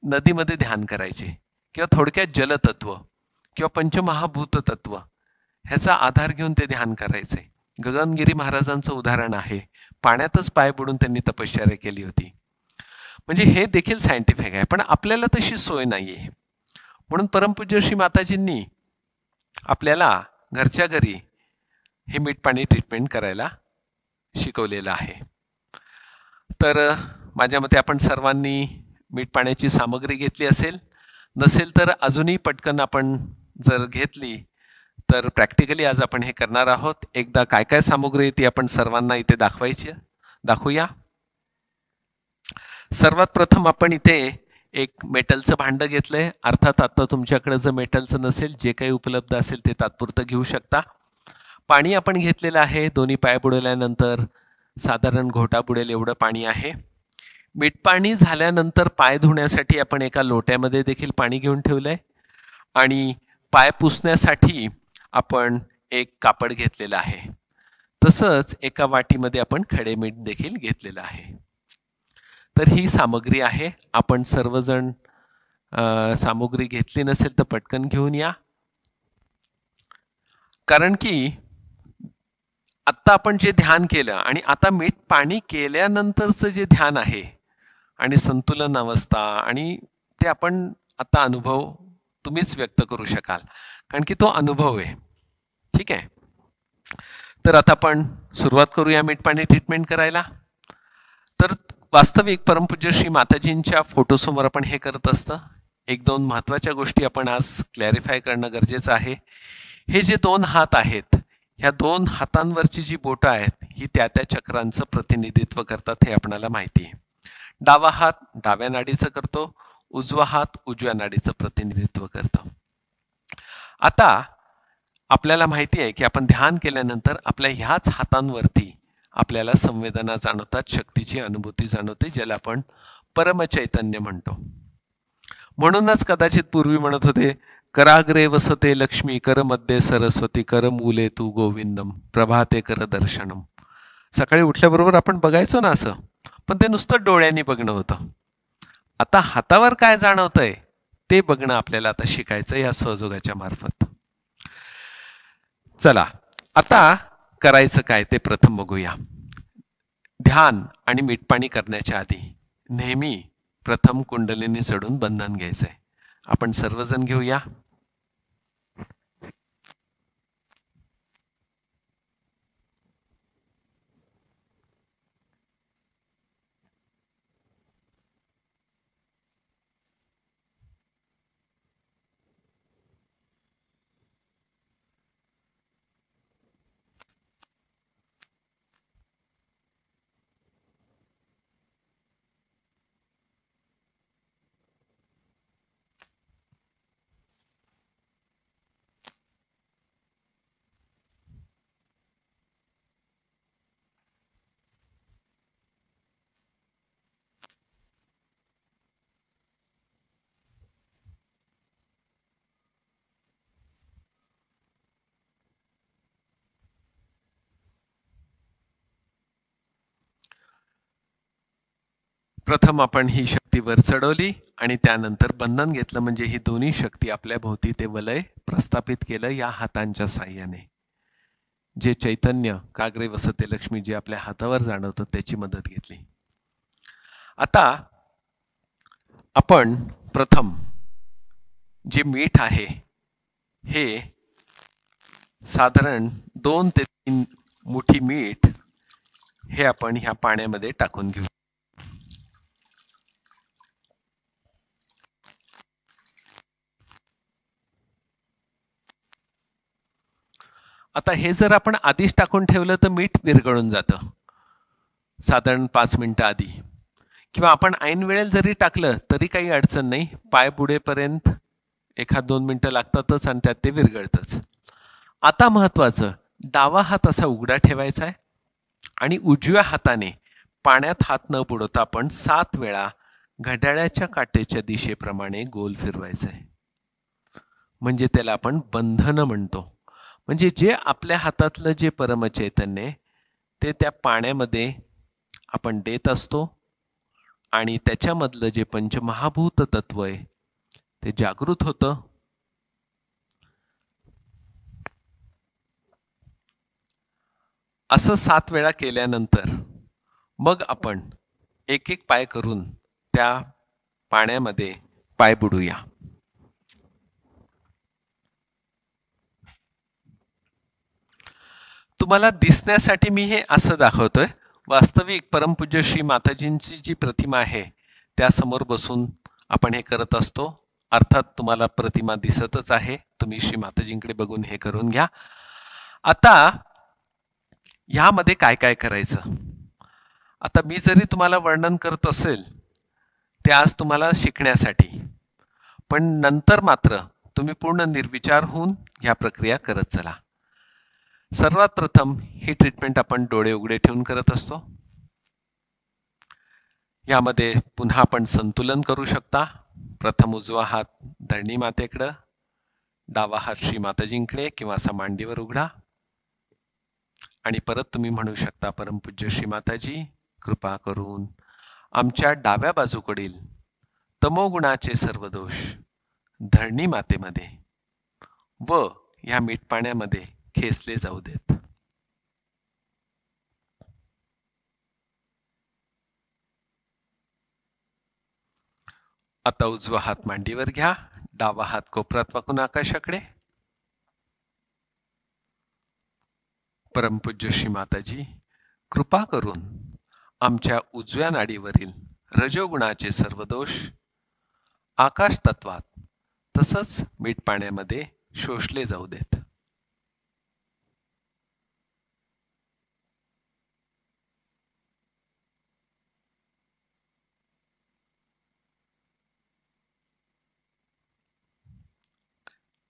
नदीमध्ये ध्यान करायचे, किंवा थोडक्यात जलतत्व किंवा पंचमहाभूत तत्व ह्याचा आधार घेऊन ते ध्यान करायचे. गगनगिरी महाराजांचं उदाहरण आहे, पाण्यातच पाय बुडून त्यांनी तपश्चर्या केली होती. म्हणजे हे देखील सायंटिफिक आहे, पण आपल्याला तशी सोय नाहीये. म्हणून परमपूज्य श्री माताजींनी आपल्याला घरच्या घरी हे मीठ पाणी ट्रीटमेंट करायला शिकवलेलं आहे. तर माझ्या मते आपण सर्वांनी मीठ पाण्याची सामग्री घेतली असेल, नसेल तर अजूनही पटकन आपण जर घेतली तर प्रॅक्टिकली आज आपण हे करणार आहोत. एकदा काय काय सामग्री ती आपण सर्वांना इथे दाखवूया. सर्वात प्रथम आपण इथे एक मेटलचं भांडं घेतलंय. अर्थात आता तुमच्याकडे जर मेटलचं नसेल, जे काही उपलब्ध असेल ते तात्पुरतं घेऊ शकता. पाणी आपण घेतलेलं आहे. दोन्ही पाय बुडवल्यानंतर साधारण घोटा बुडेल एवढं पाणी आहे. मीठ पाणी झाल्यानंतर पाय धुण्यासाठी आपण एका लोट्यामध्ये देखील पाणी घेऊन ठेवलंय, आणि पाय पुसण्यासाठी आपण एक कापड घेतलेलं आहे. तसंच एका वाटीमध्ये आपण खडे मीठ देखील घेतलेलं आहे. तर ही सामग्री आहे. आपण सर्वजण सामग्री घेतली नसेल तर पटकन घेऊन या. कारण की आत्ता आपण जे ध्यान केलं आणि आता मीठ पाणी केल्यानंतरचं जे ध्यान आहे आणि संतुलन अवस्था आणि ते आपण आता अनुभव तुम्हीच व्यक्त करू शकाल, कारण की तो अनुभव आहे. ठीक आहे. तर आता आपण सुरुवात करूया मीठ पाणी ट्रीटमेंट करायला. तर वास्तविक परमपूज्य श्री माताजींच्या फोटोसमोर आपण हे करत असतं. एक दोन महत्त्वाच्या गोष्टी आपण आज क्लॅरिफाय करणं गरजेचं आहे. हे जे दोन हात आहेत, ह्या दोन हातांवरची जी बोटं आहेत ही त्या त्या चक्रांचं प्रतिनिधित्व करतात हे आपल्याला माहिती आहे. डावा हात डाव्या नाडीचं करतो, उजवा हात उजव्या नाडीचं प्रतिनिधित्व करतो. आता आपल्याला माहिती आहे की आपण ध्यान केल्यानंतर आपल्या ह्याच हातांवरती आपल्याला संवेदना जाणवतात, शक्तीची अनुभूती जाणवते, ज्याला आपण परमचैतन्य म्हणतो. म्हणूनच कदाचित पूर्वी म्हणत होते, कराग्रे वसते लक्ष्मी, कर मध्ये सरस्वती, कर मूले तू गोविंदम, प्रभाते कर दर्शनम. सकाळी उठल्याबरोबर आपण बघायचो ना असं, पण ते नुसतं डोळ्यांनी बघणं होतं. आता हातावर काय जाणवतंय ते बघणं आपल्याला आता शिकायचं या सहयोगाच्या मार्फत. चला आता करायचं काय ते प्रथम बघूया. ध्यान आणि मीठपाणी करण्याच्या आधी नेहमी प्रथम कुंडलिनी चढून बंधन घ्यायचंय. आपण सर्वजण घेऊया. प्रथम आपण ही शक्ती वर चढवली आणि त्यानंतर बंधन घेतलं, म्हणजे ही दोन्ही शक्ती आपल्या भोवती ते वलय प्रस्थापित केलं या हातांच्या साह्याने. जे चैतन्य काग्रे वसते लक्ष्मी जे आपल्या हातावर जाणवतं त्याची मदत घेतली. आता आपण प्रथम जे मीठ आहे हे साधारण 2 ते 3 मुठी मीठ हे आपण ह्या पाण्यामध्ये टाकून घेऊ. आता हे जर आपण आधीच टाकून ठेवलं तर मीठ विरघळून जातं साधारण 5 मिनिटं आधी, किंवा आपण ऐन वेळेला जरी टाकलं तरी काही अडचण नाही. पाय बुडेपर्यंत 1-2 मिनिटं लागतातच आणि त्यात ते विरघळतच. आता महत्वाचं, डावा हात असा उघडा ठेवायचा आहे आणि उजव्या हाताने पाण्यात हात न बुडवता आपण 7 वेळा घड्याळाच्या काटेच्या दिशेप्रमाणे गोल फिरवायचं आहे. म्हणजे त्याला आपण बंधन म्हणतो. म्हणजे जे आपल्या हातातलं जे परमचैतन्य ते त्या पाण्यामध्ये आपण देत असतो आणि त्याच्यामधलं जे पंचमहाभूत तत्व आहे ते जागृत होतं. असं 7 वेळा केल्यानंतर मग आपण एक एक पाय करून त्या पाण्यामध्ये पाय बुडूया. तुम्हाला दिसण्यासाठी मी हे असं दाखवतोय. वास्तविक परमपूज्य श्री माताजींची जी प्रतिमा आहे त्यासमोर बसून आपण हे करत असतो. अर्थात तुम्हाला प्रतिमा दिसतच आहे, तुम्ही श्री माताजींकडे बघून हे करून घ्या. आता ह्यामध्ये काय काय करायचं, आता मी जरी तुम्हाला वर्णन करत असेल ते आज तुम्हाला शिकण्यासाठी, पण नंतर मात्र तुम्ही पूर्ण निर्विचार होऊन ह्या प्रक्रिया करत चला. सर्वात प्रथम ही ट्रीटमेंट आपण डोळे उघडे ठेवून करत असतो. यामध्ये पुन्हा आपण संतुलन करू शकता. प्रथम उजवा हात धरणी मातेकडं, डावा हात श्री माताजींकडे किंवा असा मांडीवर उघडा आणि परत तुम्ही म्हणू शकता, परमपूज्य श्री माताजी कृपा करून आमच्या डाव्या बाजूकडील तमोगुणाचे सर्व दोष धरणी मातेमध्ये व ह्या मीठ पाण्यामध्ये खेचले जाऊ देत. आता उजवा हात मांडीवर घ्या, डावा हात कोपरात वाकून आकाशाकडे. परमपूज्य श्री माताजी, कृपा करून आमच्या उजव्या नाडीवरील रजोगुणाचे सर्व दोष आकाश तत्वात तसंच मीठ पाण्यामध्ये शोषले जाऊ देत.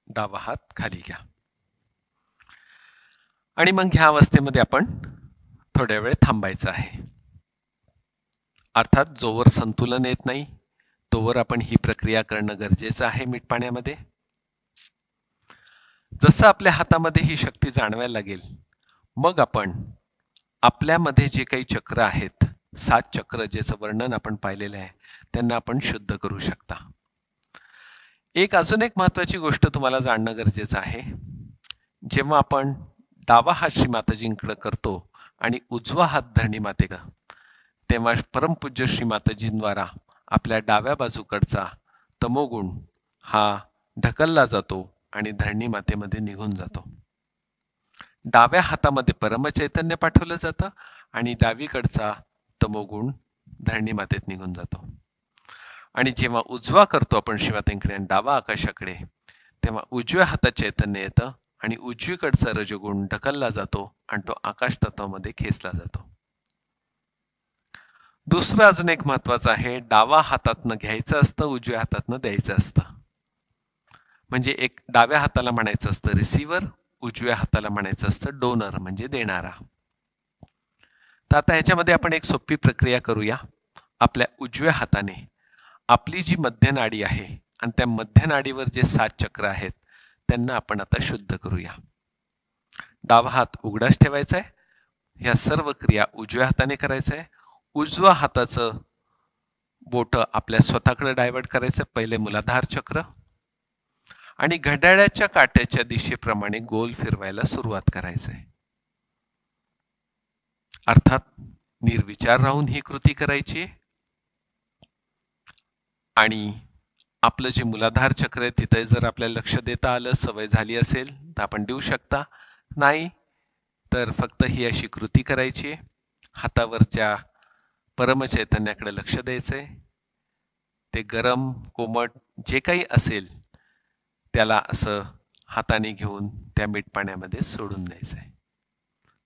डावा हात खाली घ्या आणि मग ह्या अवस्थेमध्ये आपण थोड्या वेळ थांबायचं आहे. अर्थात जोवर संतुलन येत नाही तोवर आपण ही प्रक्रिया करणं गरजेचं आहे मीठ पाण्यामध्ये. जसं आपल्या हातामध्ये ही शक्ती जाणवायला लागेल मग आपण आपल्यामध्ये जे काही चक्र आहेत, 7 चक्र ज्याचं वर्णन आपण पाहिलेलं आहे, त्यांना आपण शुद्ध करू शकता. अजून एक महत्वाची गोष्ट तुम्हाला जाणणं गरजेचं आहे. जेव्हा आपण डावा हात श्री माताजींकडे करतो आणि उजवा हात धरणी मातेला, तेव्हा परमपूज्य श्री माताजींद्वारा आपल्या डाव्या बाजूकडचा तमोगुण हा ढकलला जातो आणि धरणी मातेमध्ये निघून जातो. डाव्या हातामध्ये परमचैतन्य पाठवलं जातं आणि डावीकडचा तमोगुण धरणी मातेत निघून जातो. आणि जेव्हा उजवा करतो आपण शिवमातेकडे आणि डावा आकाशाकडे, तेव्हा उजव्या हातात चैतन्य येतं आणि उजवीकडचा रजोगुण ढकलला जातो आणि तो आकाश तत्वामध्ये खेचला जातो. दुसरं अजून एक महत्वाचं आहे, डावा हातातनं घ्यायचं असतं, उजव्या हातातनं द्यायचं असतं. म्हणजे एक डाव्या हाताला म्हणायचं असतं रिसिव्हर, उजव्या हाताला म्हणायचं असतं डोनर म्हणजे देणारा. तर आता ह्याच्यामध्ये आपण एक सोपी प्रक्रिया करूया. आपल्या उजव्या हाताने आपली जी मध्य नाडी आहे आणि त्या मध्य नाडीवर जे 7 चक्र आहेत त्यांना आपण आता शुद्ध करूया. डावा हात उघडाच ठेवायचा आहे. ह्या सर्व क्रिया उजव्या हाताने करायचं आहे. उजव्या हाताचं बोट आपल्या स्वतःकडे डायव्हर्ट करायचं, पहिले मूलाधार चक्र, आणि घड्याळाच्या काट्याच्या दिशेप्रमाणे गोल फिरवायला सुरुवात करायचं आहे. अर्थात निर्विचार राहून ही कृती करायची आणि आपलं जे मूलाधार चक्र आहे तिथे जर आपल्याला लक्ष देता आलं, सवय झाली असेल तर आपण देऊ शकता, नाही तर फक्त ही अशी कृती करायची. हातावरच्या परमचैतन्याकडे लक्ष द्यायचंय. ते गरम कोमट जे काही असेल त्याला असं हाताने घेऊन त्या मीठ पाण्यामध्ये सोडून द्यायचंय.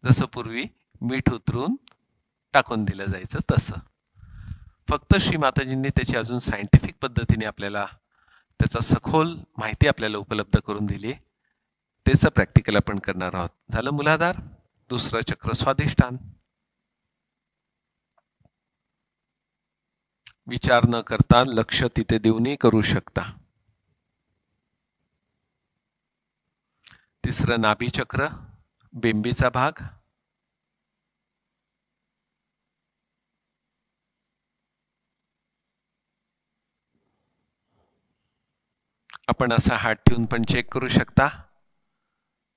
जसं पूर्वी मीठ उतरून टाकून दिलं जायचं तसं. फक्त श्री माताजींनी त्याची अजून सायंटिफिक पद्धतीने आपल्याला त्याचा सखोल माहिती आपल्याला उपलब्ध करून दिली. त्याचं प्रॅक्टिकल आपण करणार आहोत. झालं मूलाधार. दुसरं चक्र स्वाधिष्ठान. विचार न करता लक्ष तिथे देऊनही करू शकता. तिसरं नाभी चक्र, बेंबीचा भाग. आपण असा हात ठेवून पण चेक करू शकता.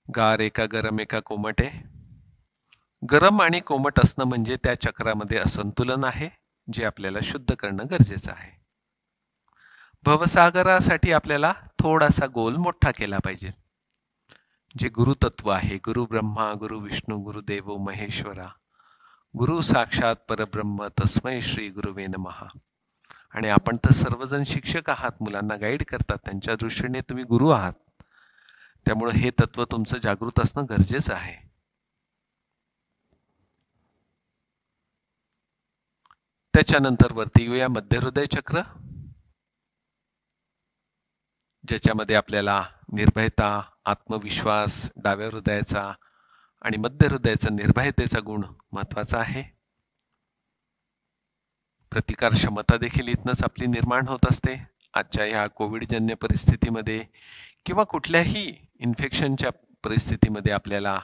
गार एका गरम एका कोमट आहे. गरम आणि कोमट असणं म्हणजे त्या चक्रामध्ये असंतुलन आहे जे आपल्याला शुद्ध करणं गरजेचं आहे. भवसागरासाठी आपल्याला थोडासा गोल मोठा केला पाहिजे. जे गुरुतत्व आहे, गुरु ब्रह्मा गुरु विष्णू गुरुदेवो महेश्वरा गुरु साक्षात परब्रह्म तस्मै श्री गुरुवे नमः. आणि आपण तर सर्वजण शिक्षक आहात, मुलांना गाईड करतात, त्यांच्या दृष्टीने तुम्ही गुरु आहात. त्यामुळे हे तत्व तुमचं जागृत असणं गरजेचं आहे. त्याच्यानंतर वरती येऊया मध्य हृदय चक्र, ज्याच्यामध्ये आपल्याला निर्भयता, आत्मविश्वास, डाव्या हृदयाचा आणि मध्य हृदयाचा निर्भयतेचा गुण महत्वाचा आहे. प्रतिकार क्षमता देखील इथनच आपली निर्माण होत असते. आजच्या ह्या कोविडजन्य परिस्थितीमध्ये किंवा कुठल्याही इन्फेक्शनच्या परिस्थितीमध्ये आपल्याला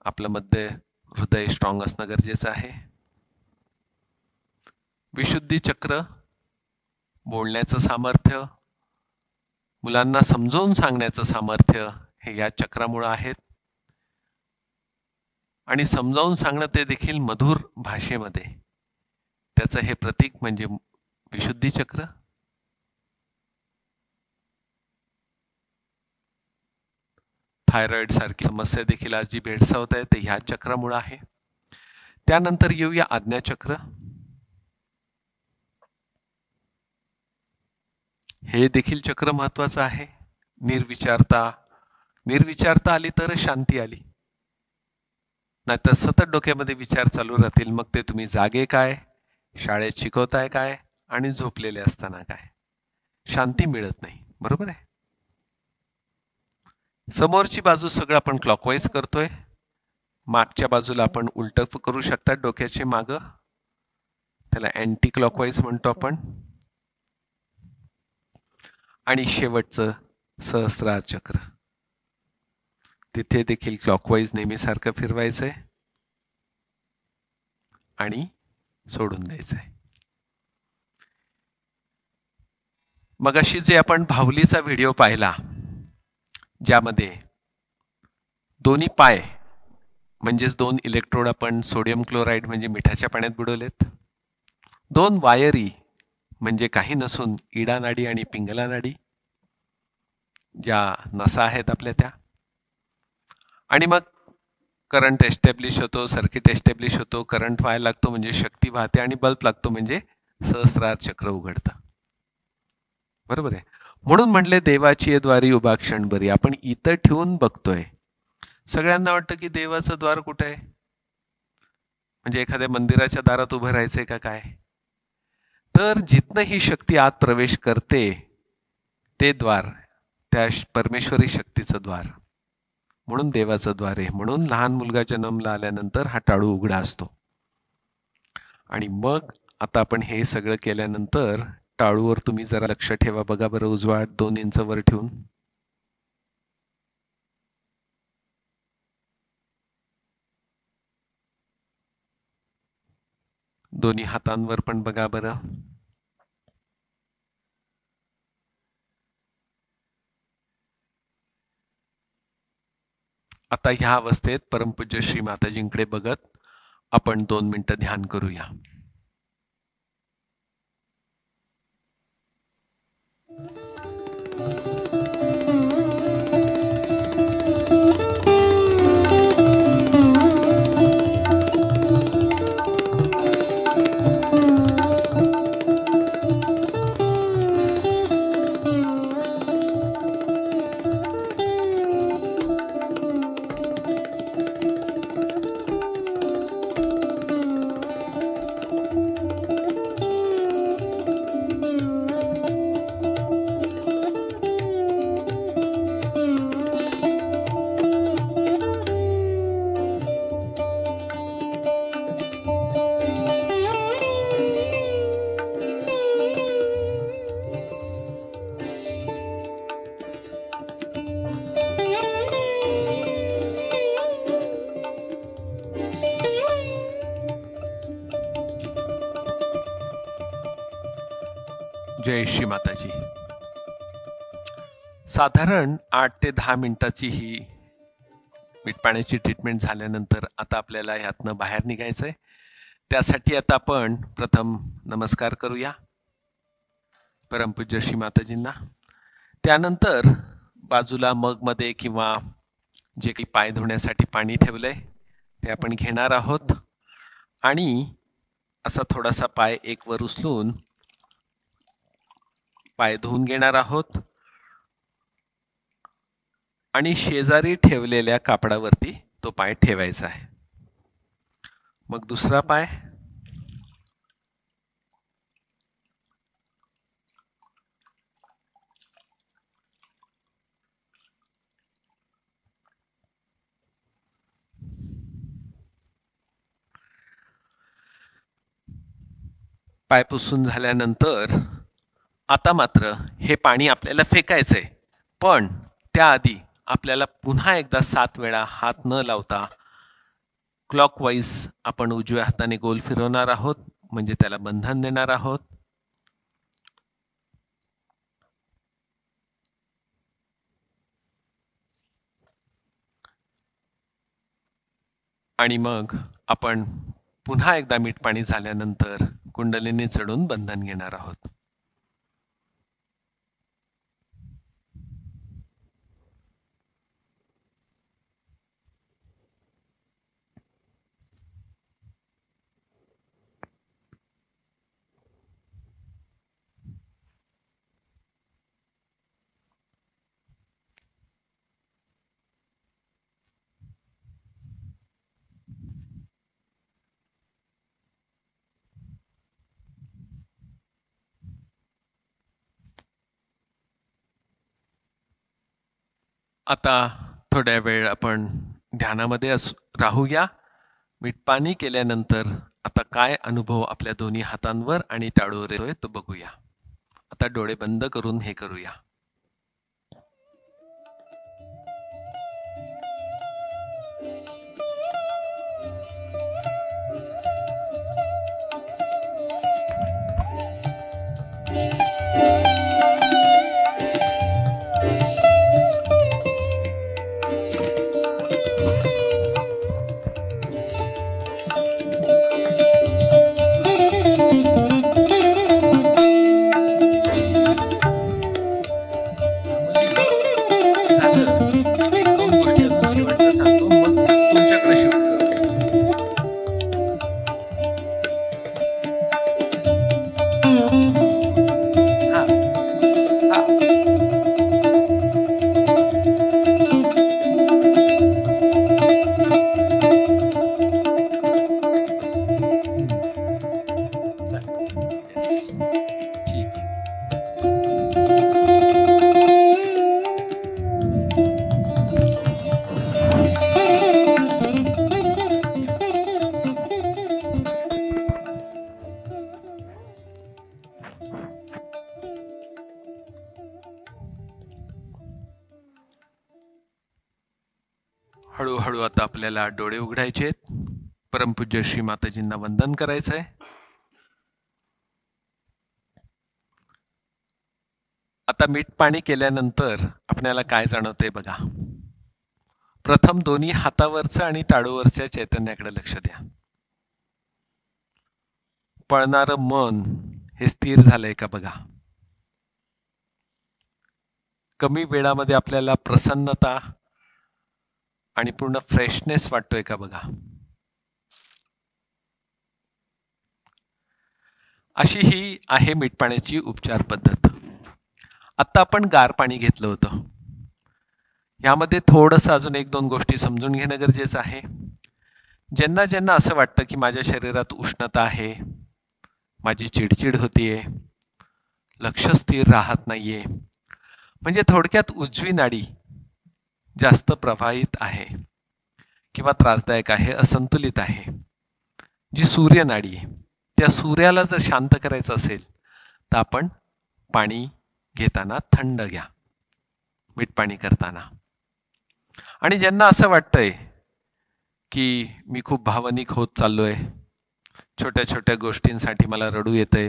आपलं मध्य हृदय स्ट्रॉंग असणं गरजेचं आहे. विशुद्धी चक्र, बोलण्याचं सामर्थ्य, मुलांना समजावून सांगण्याचं सामर्थ्य हे या चक्रामुळे आहेत. आणि समजावून सांगणं ते देखील मधुर भाषेमध्ये. त्याचं हे प्रतीक म्हणजे विशुद्धी चक्र. थायरॉइड सारखी समस्या देखील आज जी भेडसावत आहे ते ह्या चक्रामुळे आहे. त्यानंतर येऊया आज्ञाचक्र. हे देखील चक्र महत्वाचं आहे. निर्विचारता आली तर शांती आली, नाहीतर सतत डोक्यामध्ये विचार चालू राहतील. मग ते तुम्ही जागे काय, शाळेत शिकवताय काय आणि झोपलेले असताना काय, शांती मिळत नाही. बरोबर आहे. समोरची बाजू सगळं आपण क्लॉकवाईज करतोय, मागच्या बाजूला आपण उलट करू शकतात डोक्याचे माग, त्याला अँटी क्लॉकवाईज म्हणतो आपण. आणि शेवटचं सहस्रार चक्र, तिथे देखील क्लॉकवाईज नेहमीसारखं फिरवायचंय आणि सोडून द्यायचंय. मगाशी जे आपण भावलीचा व्हिडिओ पाहिला, ज्यामध्ये दोन्ही पाय म्हणजेच 2 इलेक्ट्रोड आपण सोडियम क्लोराईड म्हणजे मिठाच्या पाण्यात बुडवलेत, 2 वायरी म्हणजे काही नसून इडा नाडी आणि पिंगला नाडी, ज्या नसा आहेत आपल्या त्या. आणि मग करंट एस्टॅब्लिश होतो, सर्किट एस्टॅब्लिश होतो, करंट व्हायला लागतो म्हणजे शक्ती वाहते आणि बल्ब लागतो म्हणजे सहस्रार चक्र उघडतं. बरोबर आहे. म्हणून म्हटले देवाची द्वारी उभा क्षण बरी. आपण इथं ठेवून बघतोय, सगळ्यांना वाटतं की देवाचं द्वार कुठे आहे, म्हणजे एखाद्या मंदिराच्या दारात उभं राहायचंय का काय. तर जिथनं ही शक्ती आत प्रवेश करते ते द्वार त्या परमेश्वरी शक्तीचं द्वार, म्हणून देवाचं द्वार आहे. म्हणून लहान मुलगा जन्मला आल्यानंतर हा टाळू उघडा असतो. आणि मग आता आपण हे सगळं केल्यानंतर टाळूवर तुम्ही जरा लक्ष ठेवा. बघा बरं, उजवा 2 इंच वर ठेवून. दोन्ही हातांवर पण बघा बरं. आता ह्या अवस्थेत परमपूज्य श्री माताजींकडे बघत आपण 2 मिनिटं ध्यान करूया. जय श्री माताजी. साधारण 8 ते 10 मिनिटाची ही मीठ पाण्याची ट्रीटमेंट झाल्यानंतर आता आपल्याला यातनं बाहेर निघायचंय. त्यासाठी आता आपण प्रथम नमस्कार करूया परमपूज्य श्री माताजींना. त्यानंतर बाजूला मगमध्ये किंवा जे काही पाय धुण्यासाठी पाणी ठेवलंय ते आपण घेणार आहोत आणि असा थोडासा पाय एक वर उचलून पाय धुवून घेणार आहोत आणि शेजारी ठेवलेल्या कापडावरती तो पाय ठेवायचा आहे. मग दुसरा पाय, पाय पुसून झाल्यानंतर आता मात्र हे पाणी आपल्याला फेकायचंय, पण त्याआधी आपल्याला पुन्हा एकदा 7 वेळा हात न लावता क्लॉकवाईज आपण उजव्या हाताने गोल फिरवणार आहोत, म्हणजे त्याला बंधन देणार आहोत. आणि मग आपण पुन्हा एकदा मीठ पाणी झाल्यानंतर कुंडलिनी चढून बंधन घेणार आहोत. आता थोड्या वेळ आपण ध्यानामध्ये राहूया. मीठ पाणी केल्यानंतर आता काय अनुभव आपल्या दोन्ही हातांवर आणि टाळूवर येतोय तो बघूया. आता डोळे बंद करून हे करूया. हळूहळू आता आपल्याला डोळे उघडायचे. परमपूज्य श्री माताजींना वंदन करायचंय. आता मीठ पाणी केल्यानंतर आपल्याला काय जाणवतंय बघा. प्रथम दोन्ही हातावरचं आणि टाळूवरच्या चैतन्याकडे लक्ष द्या. पळणारं मन हे स्थिर झालंय का बघा. कमी वेळामध्ये आपल्याला प्रसन्नता आणि पूर्ण फ्रेशनेस वाटतोय का बघा. अशी ही आहे मीठ पाण्याची उपचार पद्धत. आता आपण गार पाणी घेतलं होतं. यामध्ये थोडंसं अजून एक दोन गोष्टी समजून घेणं गरजेचं आहे. ज्यांना ज्यांना असं वाटतं की माझ्या शरीरात उष्णता आहे, माझी चिडचिड होतीये, लक्ष स्थिर राहत नाहीये, म्हणजे थोडक्यात उजवी नाडी जास्त प्रवाहित आहे किंवा त्रासदायक आहे, असंतुलित आहे, जी सूर्य नाडी आहे, त्या सूर्याला जर शांत करायचं असेल तर आपण पाणी घेताना थंड घ्या, मीठ पाणी करताना. आणि ज्यांना असं वाटतंय की मी खूप भावनिक होत चाललोय, छोट्या छोट्या गोष्टींसाठी मला रडू येतंय,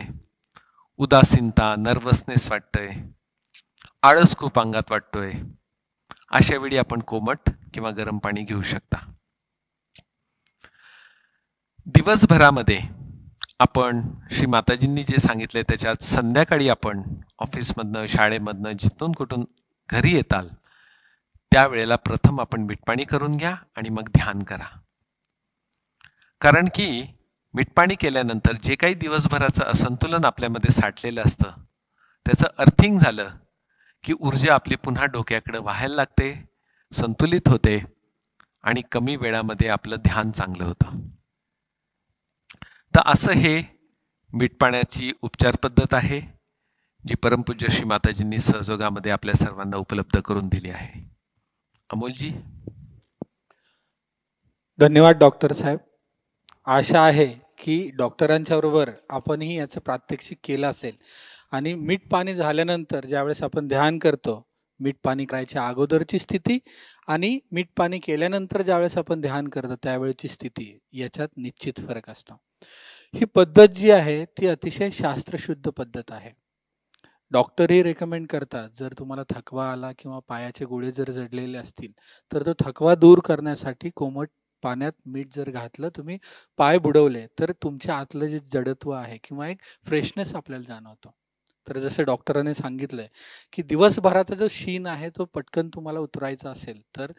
उदासीनता, नर्वसनेस वाटतंय, आळस खूप अंगात वाटतोय, अशा वेळी आपण कोमट किंवा गरम पाणी घेऊ शकता. दिवसभरामध्ये आपण श्री माताजींनी जे सांगितले त्याच्यात संध्याकाळी आपण ऑफिसमधनं, शाळेमधनं, जिथून कुठून घरी येताल त्यावेळेला प्रथम आपण मीठ पाणी करून घ्या आणि मग ध्यान करा. कारण की मीठ पाणी केल्यानंतर जे काही दिवसभराचं असंतुलन आपल्यामध्ये साठलेलं असतं त्याचं अर्थिंग झालं की ऊर्जा आपली पुन्हा डोक्याकडे व्हायला लागते, संतुलित होते आणि कमी वेळामध्ये आपलं ध्यान चांगलं होतं. तर असं हे मीठ पाण्याची उपचार पद्धत आहे जी परमपूज्य श्री माताजींनी सहयोगामध्ये आपल्या सर्वांना उपलब्ध करून दिली आहे. अमोलजी. धन्यवाद डॉक्टर साहेब. आशा आहे की डॉक्टरांच्या बरोबर आपणही याचं प्रात्यक्षिक केलं असेल आणि मीठ पाणी झाल्यानंतर ज्यावेळेस आपण ध्यान करतो, मीठ पाणी करायच्या अगोदरची स्थिती आणि मीठ पाणी केल्यानंतर ज्यावेळेस आपण ध्यान करतो त्यावेळेची स्थिती, याच्यात निश्चित फरक असतो. ही पद्धत जी आहे ती अतिशय शास्त्रशुद्ध पद्धत आहे. डॉक्टरही रेकमेंड करतात, जर तुम्हाला थकवा आला किंवा पायाचे गोळे जर जडलेले असतील तर तो थकवा दूर करण्यासाठी कोमट पाण्यात मीठ जर घातलं, तुम्ही पाय बुडवले, तर तुमच्या आतलं जे जडत्व आहे किंवा एक फ्रेशनेस आपल्याला जाणवतो. तर जसं डॉक्टरांनी सांगितलंय, की दिवसभराचा जो शीण आहे तो पटकन तुम्हाला उतरायचा असेल, तर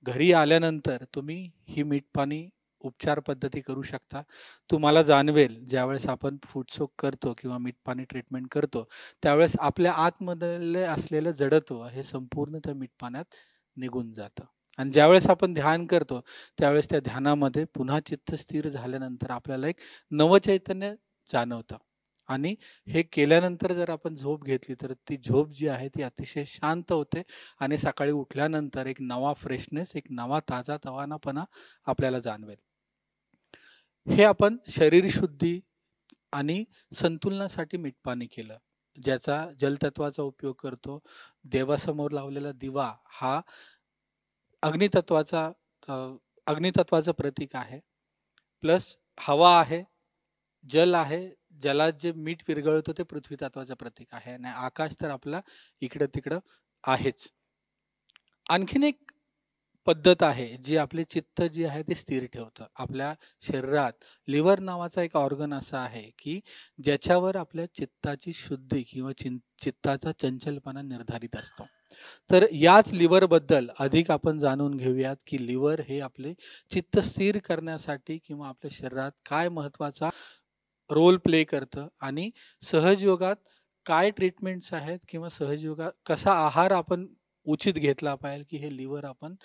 घरी आल्यानंतर तुम्ही ही मीठ पाणी उपचार पद्धती करू शकता. तुम्हाला जाणवेल ज्यावेळेस आपण फूटसोक करतो किंवा मीठ पाणी ट्रीटमेंट करतो, त्यावेळेस आपल्या आतमधले असलेलं जडत्व हे संपूर्ण त्या मीठ पाण्यात निघून जातं. आणि ज्यावेळेस आपण ध्यान करतो, त्यावेळेस त्या ध्यानामध्ये पुन्हा चित्त स्थिर झाल्यानंतर आपल्याला एक नवचैतन्य जाणवतं. आणि हे केल्यानंतर जर आपण झोप घेतली, तर ती झोप जी आहे ती अतिशय शांत होते आणि सकाळी उठल्यानंतर एक नवा फ्रेशनेस, एक नवा ताजा-तवानापणा आपल्याला जाणवेल. हे आपण शरीर शुद्धी आणि संतुलनासाठी मीठ पाणी केलं, ज्याचा जलतत्वाचा उपयोग करतो. देवासमोर लावलेला दिवा हा अग्नितत्वाचा अग्नितत्वाचं प्रतीक आहे. प्लस हवा आहे, जल आहे. जलात जे मीठ विरघळतं ते पृथ्वी तत्वाचं प्रतीक आहे आणि आकाश तर आपला इकडं तिकडं आहेच. आणखीन एक पद्धत आहे जी आपले चित्त जी आहे ते स्थिर ठेवतं. आपल्या शरीरात लिव्हर नावाचा एक ऑर्गन असा आहे की ज्याच्यावर आपल्या चित्ताची शुद्धी किंवा चित्ताचा चंचलपणा निर्धारित असतो. तर याच लिव्हरबद्दल अधिक आपण जाणून घेऊयात की लिव्हर हे आपले चित्त स्थिर करण्यासाठी किंवा आपल्या शरीरात काय महत्त्वाचा रोल प्ले करतं आणि सहजयोगात काय ट्रीटमेंट्स आहेत किंवा सहजयोगात कसा आहार आपण उचित घेतला पाहिजे की हे लिव्हर आपण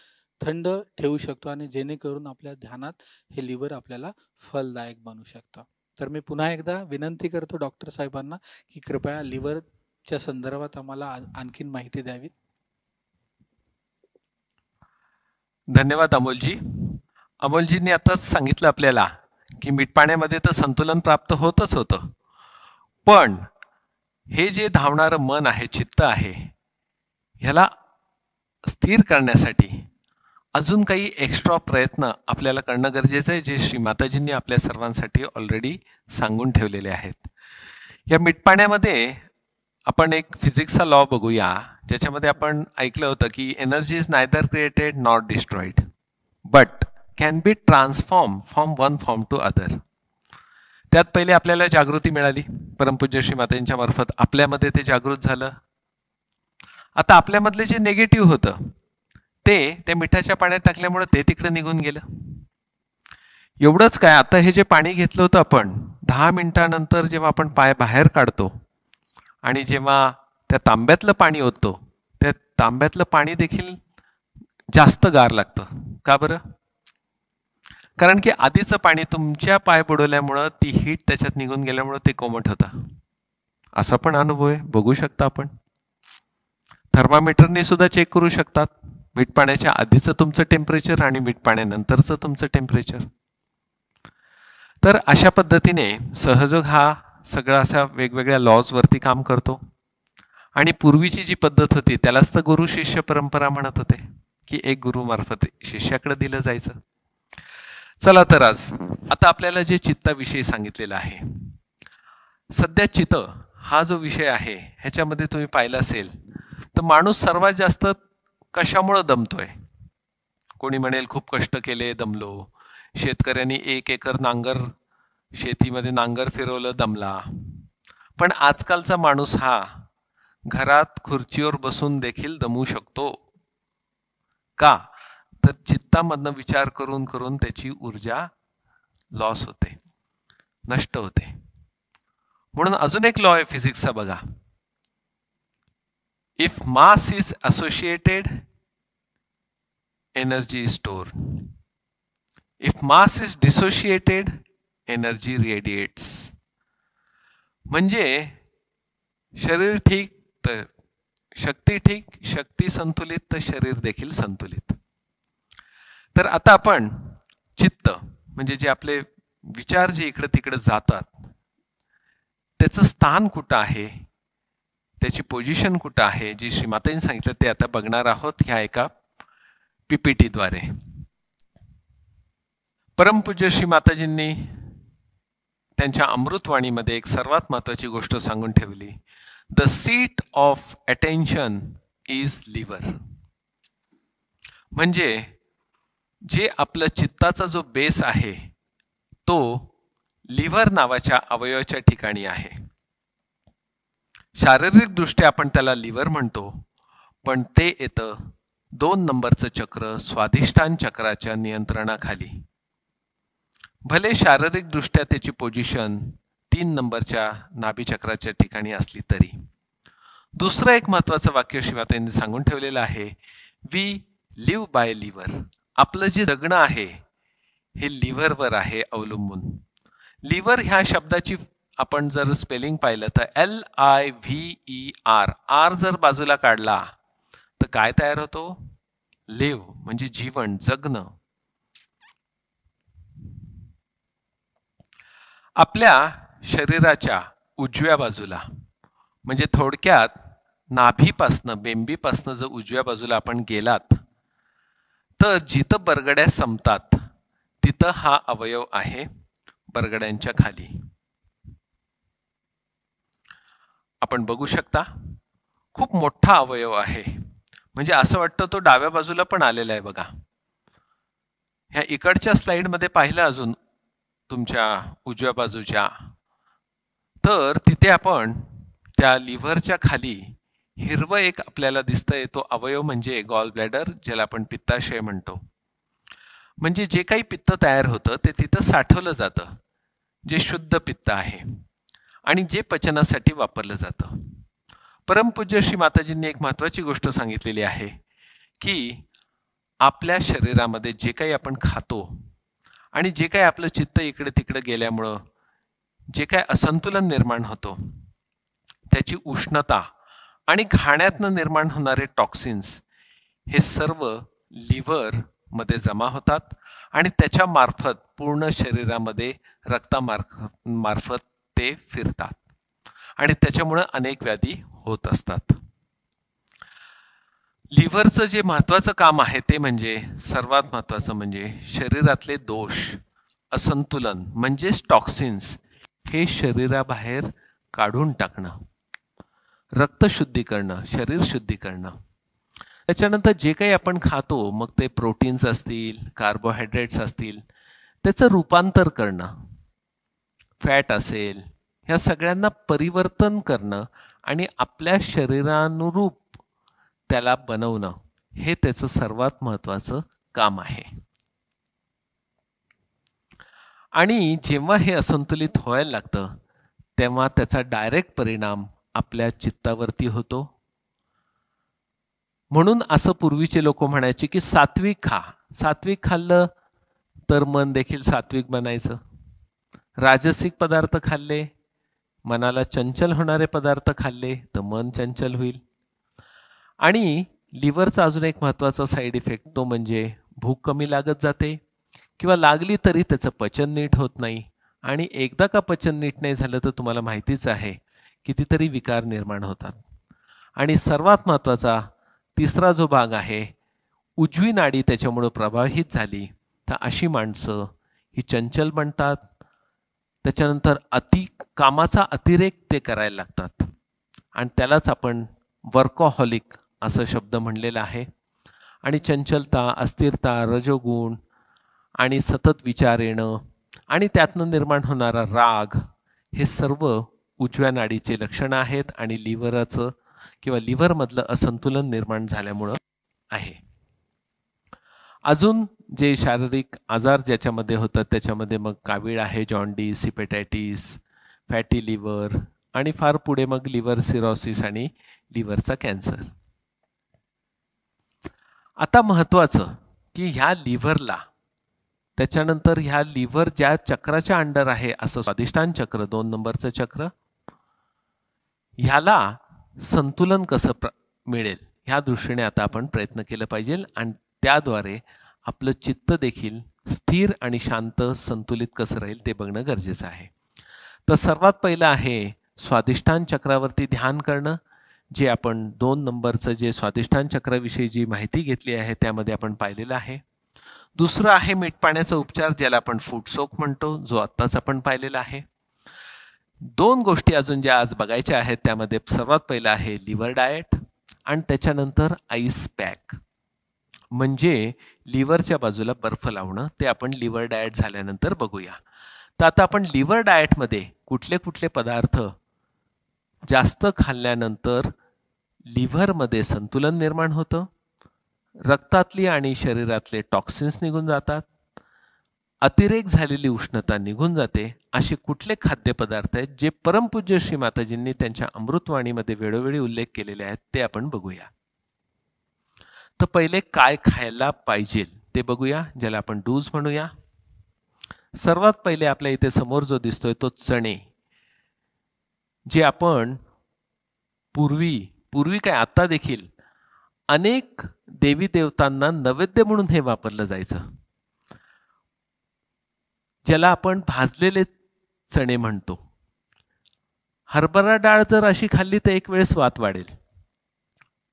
थंड ठेवू शकतो आणि जेणेकरून आपल्या ध्यानात हे लिव्हर आपल्याला फलदायक बनू शकतं. तर मी पुन्हा एकदा विनंती करतो डॉक्टर साहेबांना की कृपया लिव्हरच्या संदर्भात आम्हाला आणखीन माहिती द्यावी. धन्यवाद अमोलजी. अमोलजींनी आताच सांगितलं आपल्याला की मीठ पाण्यामध्ये तर संतुलन प्राप्त होतच होतं, पण हे जे धावणारं मन आहे, चित्त आहे, ह्याला स्थिर करण्यासाठी अजून काही एक्स्ट्रा प्रयत्न आपल्याला करणं गरजेचं आहे, जे श्री माताजींनी आपल्या सर्वांसाठी ऑलरेडी सांगून ठेवलेले आहेत. या मीठ पाण्यामध्ये आपण एक फिजिक्सचा लॉ बघूया, ज्याच्यामध्ये आपण ऐकलं होतं की energy is neither created not destroyed but can be transform from one form to other. त्यात पहिले आपल्याला जागृती मिळाली परमपूज्य श्री माताजींच्या मार्फत, आपल्यामध्ये ते जागृत झालं. आता आपल्यामधले जे निगेटिव्ह होतं ते त्या मिठाच्या पाण्यात टाकल्यामुळे ते तिकडे निघून गेलं. एवढंच काय, आता हे जे पाणी घेतलं होतं आपण 10 मिनिटानंतर जेव्हा आपण पाय बाहेर काढतो आणि जेव्हा त्या तांब्यातलं पाणी ओततो, त्या तांब्यातलं पाणी देखील जास्त गार लागतं. का बरं? कारण की आधीचं पाणी तुमच्या पाय बुडवल्यामुळं ती हीट त्याच्यात निघून गेल्यामुळं ते कोमट होतं. असा पण अनुभव आहे, बघू शकता आपण. थर्मामीटरने सुद्धा चेक करू शकतात मीठ पाण्याच्या आधीचं तुमचं टेम्परेचर आणि मीठ पाण्यानंतरचं तुमचं टेम्परेचर. तर अशा पद्धतीने सहयोग हा सगळा अशा वेगवेगळ्या लॉजवरती काम करतो. आणि पूर्वीची जी पद्धत होती त्यालाच तर गुरु शिष्य परंपरा म्हणत होते, की एक गुरु मार्फत शिष्याकडे दिलं जायचं. चला तर आज आता आपल्याला जे चित्ताविषयी सांगितलेलं आहे, सध्या चित्त हा जो विषय आहे ह्याच्यामध्ये तुम्ही पाहिलं असेल तर माणूस सर्वात जास्त कशामुळं दमतोय? कोणी म्हणेल खूप कष्ट केले दमलो, शेतकऱ्यांनी 1 एकर नांगर शेतीमध्ये नांगर फिरवलं दमला. पण आजकालचा माणूस हा घरात खुर्चीवर बसून देखील दमू शकतो. का? तर चित्तामधनं विचार करून करून त्याची ऊर्जा लॉस होते, नष्ट होते. म्हणून अजून एक लॉ आहे फिजिक्सचा बघा. If mass is associated, energy is stored. If mass is dissociated, energy radiates. म्हणजे शरीर ठीक तर शक्ती ठीक, शक्ती संतुलित तर शरीर देखील संतुलित. तर आता आपण चित्त म्हणजे जे आपले विचार जे इकडे तिकडे जातात त्याचं स्थान कुठं आहे, त्याची पोझिशन कुठं आहे, जी श्री माताजींनी सांगितलं ते आता बघणार आहोत ह्या एका पीपीटीद्वारे. परमपूज्य श्री माताजींनी त्यांच्या अमृतवाणीमध्ये एक सर्वात महत्त्वाची गोष्ट सांगून ठेवली. The seat of attention is liver. म्हणजे जे आपलं चित्ताचा जो बेस आहे तो लिव्हर नावाच्या अवयवाच्या ठिकाणी आहे. शारीरिक दृष्ट्या आपण त्याला लिव्हर म्हणतो, पण ते येतं 2 नंबरचं चक्र स्वाधिष्ठान चक्राच्या नियंत्रणाखाली. भले शारीरिक दृष्ट्या त्याची पोझिशन 3 नंबरच्या नाभी चक्राच्या ठिकाणी असली तरी. दुसरं एक महत्वाचं वाक्य शिवाताईंनी सांगून ठेवलेलं आहे, वी लिव्ह बाय लिव्हर. आपलं जे जगणं आहे हे लिव्हरवर आहे अवलंबून. लिव्हर ह्या शब्दाची आपण जर स्पेलिंग पाहिलं तर LIVER, आर जर बाजूला काढला तर काय तयार होतो? लिव्ह म्हणजे जीवन, जगणं. आपल्या शरीराच्या उजव्या बाजूला म्हणजे थोडक्यात नाभीपासनं बेंबीपासनं जर उजव्या बाजूला आपण गेलात तर जिथं बरगड्या संपतात तिथं हा अवयव आहे बरगड्यांच्या खाली. आपण बघू शकता खूप मोठा अवयव आहे, म्हणजे असं वाटतं तो डाव्या बाजूला पण आलेला आहे बघा. ह्या इकडच्या स्लाइडमध्ये पाहिलं अजून तुमच्या उजव्या बाजूच्या, तर तिथे आपण त्या लिव्हरच्या खाली हिरवं एक आपल्याला दिसतंय, तो अवयव म्हणजे गॉल ब्लॅडर, ज्याला आपण पित्ताशय म्हणतो. म्हणजे जे काही पित्त तयार होतं ते तिथं साठवलं जातं, जे शुद्ध पित्त आहे आणि जे पचनासाठी वापरलं जातं. परमपूज्य श्री माताजींनी एक महत्वाची गोष्ट सांगितलेली आहे की आपल्या शरीरामध्ये जे काही आपण खातो आणि जे काही आपलं चित्त इकडे तिकडे गेल्यामुळं जे काही असंतुलन निर्माण होतो, त्याची उष्णता आणि खाण्यातनं निर्माण होणारे टॉक्सिन्स हे सर्व लिव्हर मध्ये जमा होतात आणि त्याच्या मार्फत पूर्ण शरीरामध्ये रक्तामार्फत ते फिरतात आणि त्याच्यामुळे अनेक व्याधी होत असतात. लिव्हरचं जे महत्वाचं काम आहे ते म्हणजे सर्वात महत्वाचं म्हणजे शरीरातले दोष, असंतुलन म्हणजेच टॉक्सिन्स हे शरीराबाहेर काढून टाकणं, रक्त शुद्धी करणं, शरीर शुद्धी करणं. त्याच्यानंतर जे काही आपण खातो, मग ते प्रोटीन्स असतील, कार्बोहायड्रेट्स असतील, त्याचं रूपांतर करणं, फॅट असेल, ह्या सगळ्यांना परिवर्तन करणं आणि आपल्या शरीरानुरूप त्याला बनवणं, हे त्याचं सर्वात महत्वाचं काम आहे. आणि जेव्हा हे असंतुलित व्हायला लागतं तेव्हा त्याचा डायरेक्ट परिणाम आपल्या चित्तावरती होतो. म्हणून असं पूर्वीचे लोक म्हणायचे की सात्विक खा. सात्विक खाल्लं तर मन देखील सात्विक बनायचं. राजसिक पदार्थ खाल्ले, मनाला चंचल होणारे पदार्थ खाल्ले तर मन चंचल होईल. आणि लिव्हरचा अजून एक महत्वाचा साईड इफेक्ट तो म्हणजे भूक कमी लागत जाते किंवा लागली तरी त्याचं पचन नीट होत नाही. आणि एकदा का पचन नीट नाही झालं तर तुम्हाला माहितीच आहे कितीतरी विकार निर्माण होतात. आणि सर्वात महत्वाचा तिसरा जो भाग आहे, उजवी नाडी त्याच्यामुळे प्रभावित झाली तर अशी माणसं ही चंचल बनतात. त्याच्यानंतर कामाचा अतिरेक ते करायला लागतात आणि त्यालाच आपण वर्कहॉलिक असं शब्द म्हणलेला आहे. आणि चंचलता, अस्थिरता, रजोगुण आणि सतत विचार येणं आणि त्यातनं निर्माण होणारा राग हे सर्व उजव्या नाडीचे लक्षणं आहेत आणि लिव्हरचं किंवा लिव्हरमधलं असंतुलन निर्माण झाल्यामुळं आहे. अजून जे शारीरिक आजार ज्याच्यामध्ये होतात त्याच्यामध्ये मग कावीळ आहे, जॉन्डिस, हिपॅटायटिस, फॅटी लिव्हर आणि फार पुढे मग लिव्हर सिरोसिस आणि लिव्हरचा कॅन्सर. आता महत्वाचं की ह्या लिव्हरला त्याच्यानंतर ह्या लिव्हर ज्या चक्राच्या अंडर आहे असं स्वाधिष्ठान चक्र 2 नंबरचं चक्र, ह्याला संतुलन कसं मिळेल ह्या दृष्टीने आता आपण प्रयत्न केला पाहिजे आणि त्याद्वारे आपलं चित्त देखील स्थिर आणि शांत संतुलित कसं राहील ते बघणं गरजेचं आहे. तर सर्वात पहिलं आहे स्वाधिष्ठान चक्रावरती ध्यान करणं, जे आपण 2 नंबरचं जे स्वाधिष्ठान चक्राविषयी जी माहिती घेतली आहे त्यामध्ये आपण पाहिलेलं आहे. दुसरं आहे मीठ पाण्याचा उपचार, ज्याला आपण फूड सोक म्हणतो, जो आत्ताच आपण पाहिलेला आहे. 2 गोष्टी अजून ज्या आज बघायच्या आहेत त्यामध्ये सर्वात पहिलं आहे लिव्हर डाएट आणि त्याच्यानंतर आईस पॅक. म्हणजे लिव्हरच्या बाजूला बर्फ लावणं, ते आपण लिव्हर डाएट झाल्यानंतर बघूया. तर आता आपण लिव्हर डाएटमध्ये कुठले कुठले पदार्थ जास्त खाल्ल्यानंतर लिव्हरमध्ये संतुलन निर्माण होतं, रक्तातली आणि शरीरातले टॉक्सिन्स निघून जातात, अतिरेक झालेली उष्णता निघून जाते, असे कुठले खाद्यपदार्थ आहेत जे परमपूज्य श्री माताजींनी त्यांच्या अमृतवाणीमध्ये वेळोवेळी उल्लेख केलेले आहेत ते आपण बघूया. तर पहिले काय खायला पाहिजे ते बघूया, ज्याला आपण डूज म्हणूया. सर्वात पहिले आपल्या इथे समोर जो दिसतोय तो चणे, जे आपण पूर्वी काय आता देखील अनेक देवी देवतांना नैवेद्य म्हणून हे वापरलं जायचं, ज्याला आपण भाजलेले चणे म्हणतो. हरभरा डाळ जर अशी खाल्ली तर एक वेळ स्वाद वाढेल,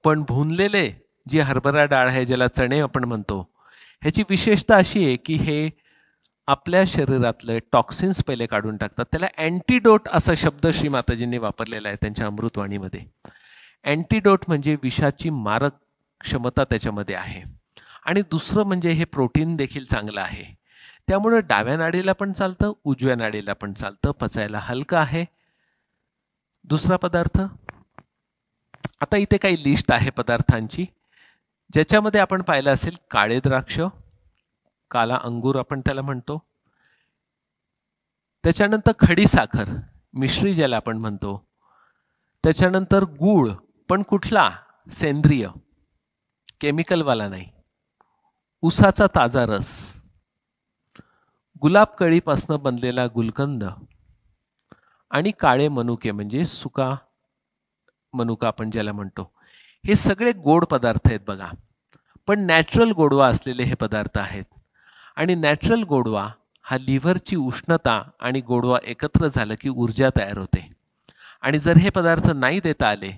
पण भुनलेले जी हरभरा डाळ आहे, ज्याला चणे आपण म्हणतो, ह्याची विशेषता अशी आहे की हे आपल्या शरीरातले टॉक्सिन्स पहिले काढून टाकतात. त्याला अँटीडोट असा शब्द श्री माताजींनी वापरलेला आहे त्यांच्या अमृतवाणीमध्ये. अँटीडोट म्हणजे विषाची मारक क्षमता त्याच्यामध्ये आहे. आणि दुसरं म्हणजे हे प्रोटीन देखील चांगलं आहे, त्यामुळे डाव्या नाडीला पण चालतं, उजव्या नाडीला पण चालतं, पचायला हलकं आहे. दुसरा पदार्थ, आता इथे काही लिस्ट आहे पदार्थांची, ज्याच्यामध्ये आपण पाहिलं असेल काळे द्राक्ष, काला अंगूर आपण त्याला म्हणतो, त्याच्यानंतर खडी साखर, मिश्री ज्याला आपण म्हणतो, त्याच्यानंतर गूळ, पण कुठला, सेंद्रिय, केमिकलवाला नाही, उसाचा ताजा रस, गुलाब कळीपासनं बनलेला गुलकंद आणि काळे मनुके म्हणजे सुका मनुका आपण ज्याला म्हणतो. हे सगळे गोड पदार्थ आहेत बघा, पण नॅचरल गोडवा असलेले हे पदार्थ आहेत. आणि नॅचरल गोडवा हा लिव्हरची उष्णता आणि गोडवा एकत्र झालं की ऊर्जा तयार होते. आणि जर हे पदार्थ नाही देता आले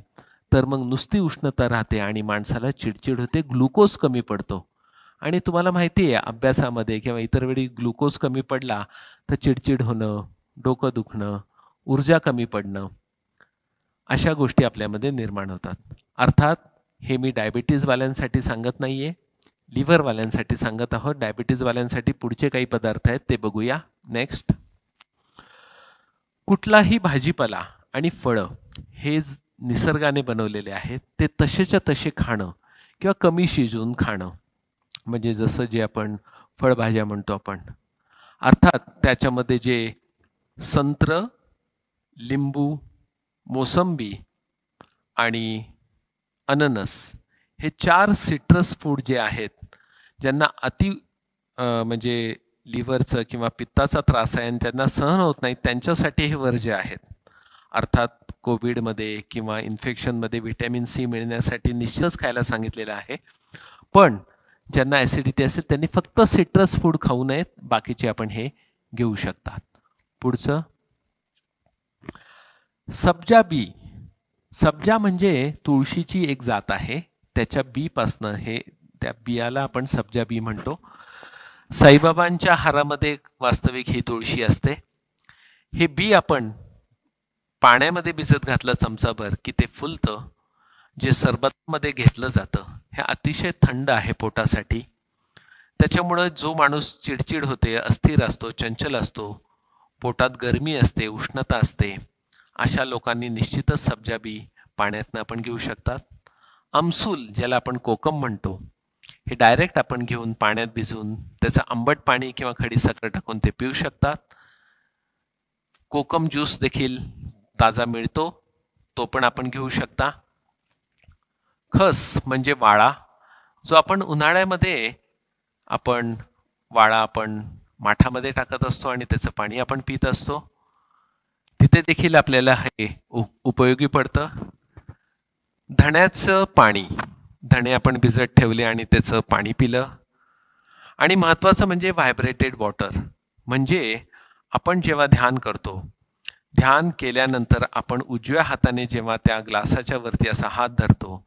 तर मग नुसती उष्णता राहते आणि माणसाला चिडचिड होते, ग्लुकोज कमी पडतो. आणि तुम्हाला माहिती आहे अभ्यासामध्ये किंवा इतर वेळी ग्लुकोज कमी पडला तर चिडचिड होणं, डोकं दुखणं, ऊर्जा कमी पडणं, अशा गोष्टी आपल्यामध्ये निर्माण होतात. अर्थात हे मी डायबिटीजवाल्यांसाठी सांगत नाहीये, लिव्हरवाल्यांसाठी सांगत आहोत. डायबिटीजवाल्यांसाठी पुढचे काही पदार्थ आहेत ते बघूया. नेक्स्ट, कुठलाही भाजीपाला आणि फळं हे निसर्गाने बनवलेले आहेत, ते तसेच्या तसे खाणं किंवा कमी शिजवून खाणं, म्हणजे जसं जे आपण फळभाज्या म्हणतो आपण, अर्थात त्याच्यामध्ये जे संत्र, लिंबू, मोसंबी आणि अननस हे 4 सिट्रस फूड जे आहेत, ज्यांना म्हणजे लिव्हरचं किंवा पित्ताचा त्रास आहे आणि त्यांना सहन होत नाही, त्यांच्यासाठी हे वर्ज्य आहेत. अर्थात कोविडमध्ये किंवा इन्फेक्शनमध्ये व्हिटॅमिन सी मिळण्यासाठी निश्चितच खायला सांगितलेलं आहे, पण ज्यांना ॲसिडिटी असेल त्यांनी फक्त सिट्रस फूड खाऊ नयेत, बाकीचे आपण हे घेऊ शकतात. पुढचं, सब्जा बी. सब्जा म्हणजे तुळशीची एक जात आहे, त्याच्या बीपासनं हे, त्या बियाला आपण सब्जा बी म्हणतो. साईबाबांच्या हारामध्ये वास्तविक ही तुळशी असते. हे बी आपण पाण्यामध्ये भिजत घातलं चमचाभर की ते फुलतं, जे सरबतमध्ये घेतलं जातं. हे अतिशय थंड आहे पोटासाठी. त्याच्यामुळं जो माणूस चिडचिड होते, अस्थिर असतो, चंचल असतो, पोटात गरमी असते, उष्णता असते, अशा लोकांनी निश्चितच सब्जा बी पाण्यातनं आपण घेऊ शकतात. आमसूल ज्याला आपण कोकम म्हणतो, हे डायरेक्ट आपण घेऊन पाण्यात भिजवून त्याचं आंबट पाणी किंवा खडीसाखर टाकून ते पिऊ शकतात. कोकम ज्यूस देखील ताजा मिळतो, तो पण आपण घेऊ शकता. खस म्हणजे वाळा, जो आपण उन्हाळ्यामध्ये वाळा आपण माठामध्ये टाकत असतो आणि त्याचं पाणी आपण पित असतो, तिथे देखील आपल्याला हे उपयोगी पडतं. धण्याचं पाणी, धणे आपण भिजत ठेवले आणि त्याचं पाणी पिलं. आणि महत्त्वाचं म्हणजे व्हायब्रेटेड वॉटर, म्हणजे आपण जेव्हा ध्यान करतो, ध्यान केल्यानंतर आपण उजव्या हाताने जेव्हा त्या ग्लासाच्या वरती असा हात धरतो,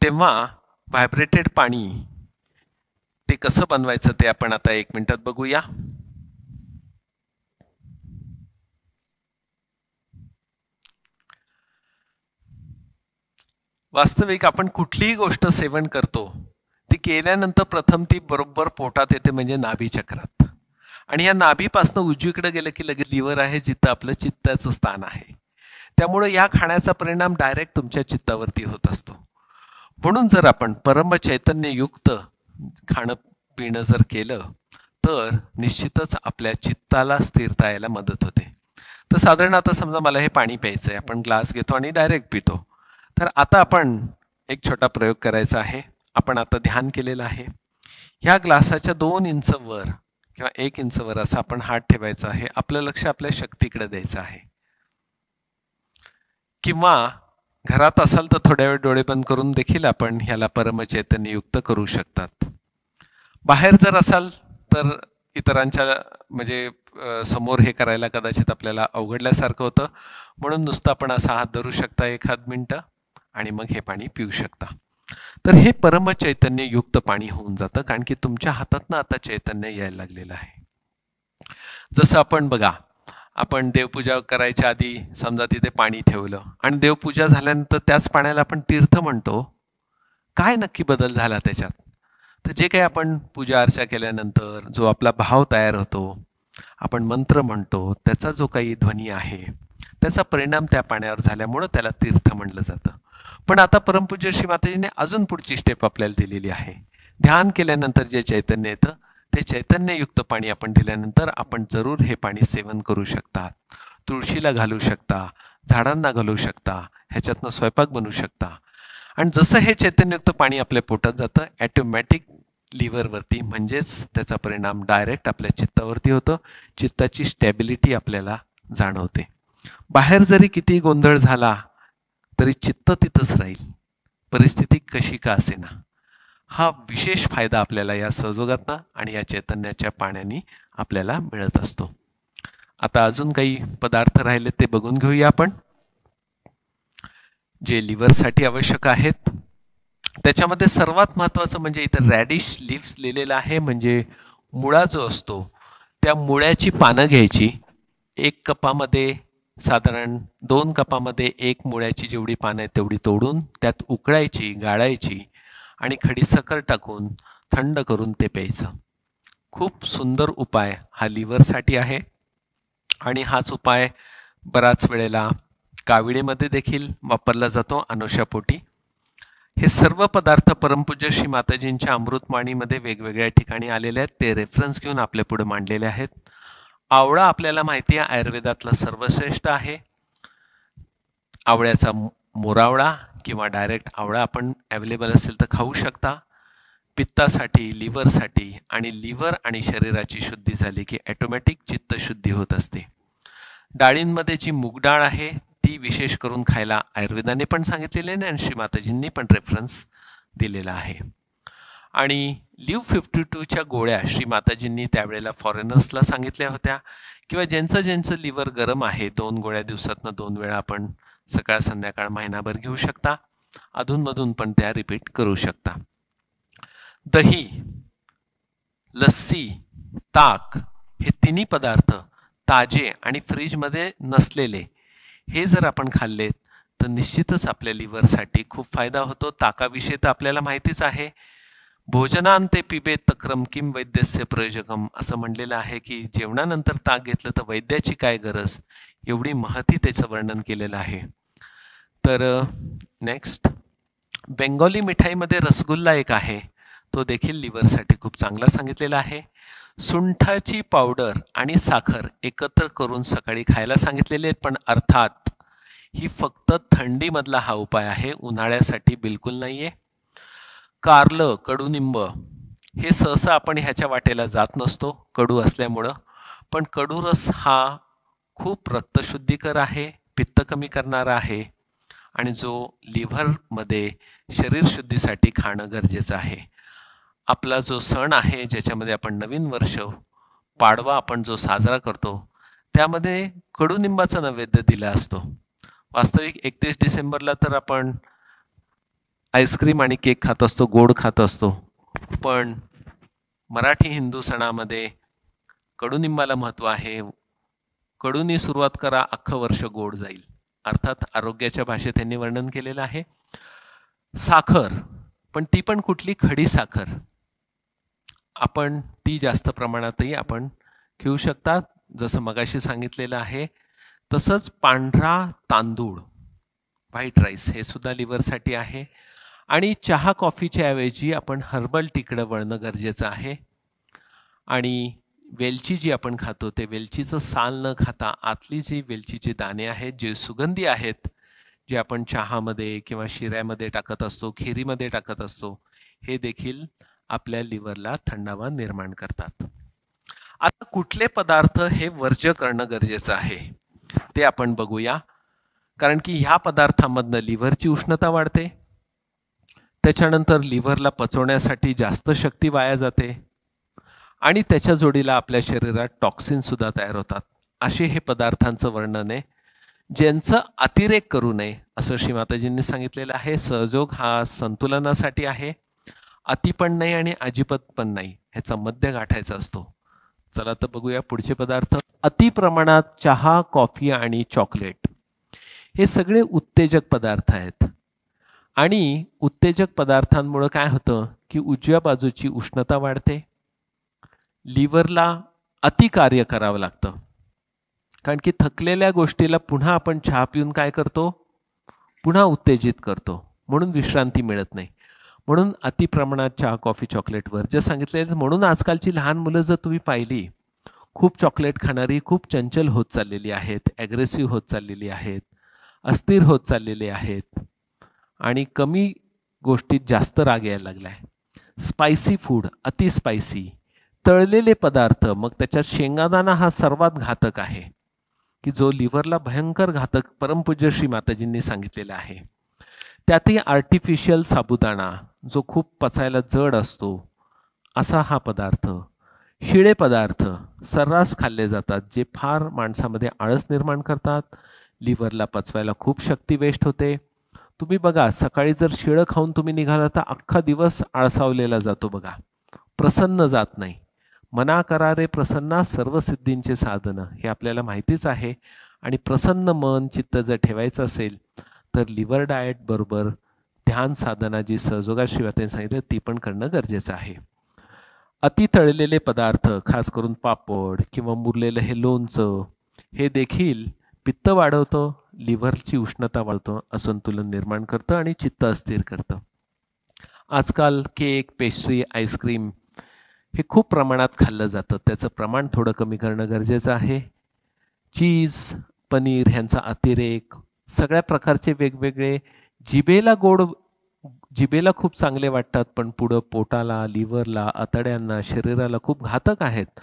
तेव्हा व्हायब्रेटेड पाणी ते कसं बनवायचं ते आपण आता 1 मिनिटात बघूया. वास्तविक आपण कुठलीही गोष्ट सेवन करतो ती केल्यानंतर प्रथम ती बरोबर पोटात येते, म्हणजे नाभी चक्रात. आणि या नाभीपासून उजवीकडे गेलं की लगेच लिव्हर आहे, जिथं आपलं चित्ताचं स्थान आहे. त्यामुळे या खाण्याचा परिणाम डायरेक्ट तुमच्या चित्तावरती होत असतो. म्हणून जर आपण परमचैतन्ययुक्त खाणं पिणं जर केलं तर निश्चितच आपल्या चित्ताला स्थिरता यायला मदत होते. तर साधारण आता समजा मला हे पाणी प्यायचं आहे, आपण ग्लास घेतो आणि डायरेक्ट पितो. तर आता आपण एक छोटा प्रयोग करायचा आहे. आपण आता ध्यान केलेलं आहे. ह्या ग्लासाच्या 2 इंच वर किंवा 1 इंच वर असं आपण हात ठेवायचा आहे. आपलं लक्ष आपल्या शक्तीकडे द्यायचं आहे. किंवा घरात असाल तर थोड्या वेळ डोळे बंद करून देखील आपण ह्याला परमचैतन्ययुक्त करू शकतात. बाहेर जर असाल तर इतरांच्या म्हणजे समोर हे करायला कदाचित आपल्याला अवघडल्यासारखं होतं, म्हणून नुसतं आपण असा हात धरू शकता 1 मिनिट आणि मग हे पाणी पिऊ शकता. तर हे परमचैतन्ययुक्त पाणी होऊन जातं, कारण की तुमच्या हातातनं आता चैतन्य यायला लागलेलं आहे. जसं आपण बघा, आपण देवपूजा करायच्या आधी समजा तिथे पाणी ठेवलं आणि देवपूजा झाल्यानंतर त्याच पाण्याला आपण तीर्थ म्हणतो. काय नक्की बदल झाला त्याच्यात? तर जे काही आपण पूजा अर्चा केल्यानंतर जो आपला भाव तयार होतो, आपण मंत्र म्हणतो, त्याचा जो काही ध्वनी आहे त्याचा परिणाम त्या पाण्यावर झाल्यामुळं त्याला तीर्थ म्हणलं जातं. पण आता परमपूज्य श्री माताजीने अजून पुढची स्टेप आपल्याला दिलेली आहे. ध्यान केल्यानंतर जे चैतन्य येतं ते चैतन्ययुक्त पाणी आपण दिल्यानंतर आपण जरूर हे पाणी सेवन करू शकता. तुळशीला घालू शकता, झाडांना घालू शकता, ह्याच्यातनं स्वयंपाक बनवू शकता. आणि जसं हे चैतन्ययुक्त पाणी आपल्या पोटात जातं, ॲटोमॅटिक लिव्हरवरती म्हणजेच त्याचा परिणाम डायरेक्ट आपल्या चित्तावरती होतं. चित्ताची स्टॅबिलिटी आपल्याला जाणवते. बाहेर जरी किती गोंधळ झाला तरी चित्त तिथंच राहील, परिस्थिती कशी का असेना. हा विशेष फायदा आपल्याला या सहयोगातनं आणि या चैतन्याच्या पाण्याने आपल्याला मिळत असतो. आता अजून काही पदार्थ राहिले ते बघून घेऊया आपण, जे लिव्हरसाठी आवश्यक आहेत. त्याच्यामध्ये सर्वात महत्त्वाचं म्हणजे इथं रॅडिश लिव्स लिहिलेलं आहे, म्हणजे मुळा जो असतो त्या मुळ्याची पानं घ्यायची. 1 कपामध्ये साधारण 2 कपामध्ये 1 मुळ्याची जेवढी पानं आहेत तेवढी तोडून त्यात उकळायची, गाळायची आणि खडीसाखर टाकून थंड करून ते प्यायचं. खूप सुंदर उपाय हा लिव्हरसाठी आहे. आणि हाच उपाय बराच वेळेला काविळीमध्ये देखील वापरला जातो अनुषापोटी. हे सर्व पदार्थ परमपूज्य श्री माताजींच्या अमृतवाणीमध्ये वेगवेगळ्या ठिकाणी आलेले आहेत. ते रेफरन्स घेऊन आपल्या पुढे मांडलेले आहेत. आवळा आपल्याला माहिती आहे आयुर्वेदातला सर्वश्रेष्ठ आहे. आवळ्याचा मोरावळा किंवा डायरेक्ट आवळा आपण अवेलेबल असेल तर खाऊ शकता. पित्तासाठी, लिव्हरसाठी, आणि लिव्हर आणि शरीराची शुद्धी झाली की ॲटोमॅटिक चित्तशुद्धी होत असते. डाळींमध्ये जी मूग डाळ आहे ती विशेष करून खायला आयुर्वेदाने पण सांगितलेले आहे आणि श्री माताजींनी पण रेफरन्स दिलेला आहे. आणि लिव्ह 52च्या गोळ्या श्री माताजींनी त्यावेळेला फॉरेनर्सला सांगितल्या होत्या, किंवा ज्यांचं लिव्हर गरम आहे 2 गोळ्या दिवसातनं 2 वेळा आपण सकाळ संध्याकाळ महिनाभर घेऊ शकता. अधूनमधून पण त्या रिपीट करू शकता. दही, लस्सी, ताक हे तिन्ही पदार्थ ताजे आणि फ्रीजमध्ये नसलेले हे जर आपण खाल्लेत तर निश्चितच आपल्या लिव्हरसाठी खूप फायदा होतो. ताकाविषयी तर आपल्याला माहितीच आहे. भोजनांते पिबेत तक्रम किम वैद्यस्य प्रयोजकम असं म्हणलेलं आहे की जेवणानंतर ताक घेतलं तर वैद्याची काय गरज, एवढी महती त्याचं वर्णन केलेलं आहे. तर नेक्स्ट, बेंगॉली मिठाईमध्ये रसगुल्ला एक आहे, तो देखील लिव्हरसाठी खूप चांगला सांगितलेला आहे. सुंठाची पावडर आणि साखर एकत्र करून सकाळी खायला सांगितलेले आहेत, पण अर्थात ही फक्त थंडीमधला हा उपाय आहे, उन्हाळ्यासाठी बिलकुल नाहीये. कारलं, कडुनिंब हे सहसा आपण ह्याच्या वाटेला जात नसतो कडू असल्यामुळं, पण कडूरस हा खूप रक्तशुद्धीकर आहे, पित्त कमी करणारा आहे आणि जो लिव्हरमध्ये शरीर शुद्धीसाठी खाणं गरजेचं आहे. आपला जो सण आहे ज्याच्यामध्ये आपण नवीन वर्ष पाडवा आपण जो साजरा करतो त्यामध्ये कडुनिंबाचा नैवेद्य दिला असतो. वास्तविक 31 डिसेंबरला तर आपण आईस्क्रीम आणि केक खात असतो, गोड खात असतो, पण मराठी हिंदू सणामध्ये कडुनिंबाला महत्त्व आहे. कडूनी सुरुवात करा, अख्खं वर्ष गोड जाईल. अर्थात आरोग्याच्या भाषेत त्यांनी वर्णन केलेलं आहे. साखर, पण ती पण कुठली? खडी साखर. आपण ती जास्त प्रमाणातही आपण घेऊ शकता. जसं मगाशी सांगितलेलं आहे तसंच पांढरा तांदूळ, व्हाईट राईस, हे सुद्धा लिव्हरसाठी आहे. आणि चहा कॉफीच्या ऐवजी आपण हर्बल टीकडं वळणं गरजेचं आहे. आणि वेलची जी आपण खातो ते वेलचीचं साल न खाता आतली जी वेलचीचे दाणे आहेत, जे सुगंधी आहेत, जे आपण चहामध्ये किंवा शिऱ्यामध्ये टाकत असतो, खिरीमध्ये टाकत असतो, हे देखील आपल्या लिव्हरला थंडावा निर्माण करतात. आता कुठले पदार्थ हे वर्ज्य करणं गरजेचं आहे ते आपण बघूया. कारण की ह्या पदार्थांमधनं लिव्हरची उष्णता वाढते, त्याच्यानंतर लिव्हरला पचवण्यासाठी जास्त शक्ती वाया जाते आणि त्याच्या जोडीला आपल्या शरीरात टॉक्सिन सुद्धा तयार होतात. असे हे पदार्थांचं वर्णन आहे, ज्यांचं अतिरेक करू नये असं श्रीमाताजींनी सांगितलेलं आहे. सहयोग हा संतुलनासाठी आहे, अति पण नाही आणि अजिबात पण नाही, ह्याचा मध्य गाठायचा असतो. चला तर बघूया पुढचे पदार्थ. अति प्रमाणात चहा, कॉफी आणि चॉकलेट हे सगळे उत्तेजक पदार्थ आहेत. आणि उत्तेजक पदार्थांमुळे काय होतं की उजव्या बाजूची उष्णता वाढते, लिव्हरला अतिकार्य करावं लागतं. कारण की थकलेल्या गोष्टीला पुन्हा आपण चहा पिऊन काय करतो? पुन्हा उत्तेजित करतो, म्हणून विश्रांती मिळत नाही. म्हणून अति प्रमाणात चहा, कॉफी, चॉकलेटवर जे सांगितले. म्हणून आजकालची लहान मुलं जर तुम्ही पाहिली, खूप चॉकलेट खाणारी, खूप चंचल होत चाललेली आहेत, ॲग्रेसिव्ह होत चाललेली आहेत, अस्थिर होत चाललेले आहेत आणि कमी गोष्टीत जास्त राग यायला लागलाय. स्पायसी फूड, अति स्पायसी, तळलेले पदार्थ, मग त्याच्यात शेंगादाणा हा सर्वात घातक आहे की जो लिव्हरला भयंकर घातक परमपूज्य श्री माताजींनी सांगितलेला आहे. त्यातही आर्टिफिशियल साबुदाणा जो खूप पचायला जड असतो असा हा पदार्थ. शिळे पदार्थ सर्रास खाल्ले जातात, जे फार माणसामध्ये आळस निर्माण करतात, लिव्हरला पचवायला खूप शक्ती वेस्ट होते. तुम्ही बघा, सकाळी जर शिळं खाऊन तुम्ही निघाला तर अख्खा दिवस आळसावलेला जातो बघा, प्रसन्न जात नाही. मना करा रे प्रसन्ना सर्व सिद्धींचे साधन, हे आपल्याला माहितीच आहे. आणि प्रसन्न मन चित्त जर ठेवायचं असेल तर लिव्हर डाएट बरोबर ध्यान साधना जी सहयोगा शिवाने सांगितलं ती पण करणं गरजेचं आहे. अति तळलेले पदार्थ, खास करून पापड किंवा मुरलेलं हे लोणचं, हे देखील पित्त वाढवतं, लिव्हरची उष्णता वाढवतं, असंतुलन निर्माण करतं आणि चित्त अस्थिर करतं. आजकाल केक, पेस्ट्री, आईस्क्रीम हे खूप प्रमाणात खाल्लं जातं, त्याचं प्रमाण थोडं कमी करणं गरजेचं आहे. चीज, पनीर ह्यांचा अतिरेक, सगळ्या प्रकारचे वेगवेगळे जिभेला खूप चांगले वाटतात पण पुढं पोटाला, लिव्हरला, आतड्यांना, शरीराला खूप घातक आहेत,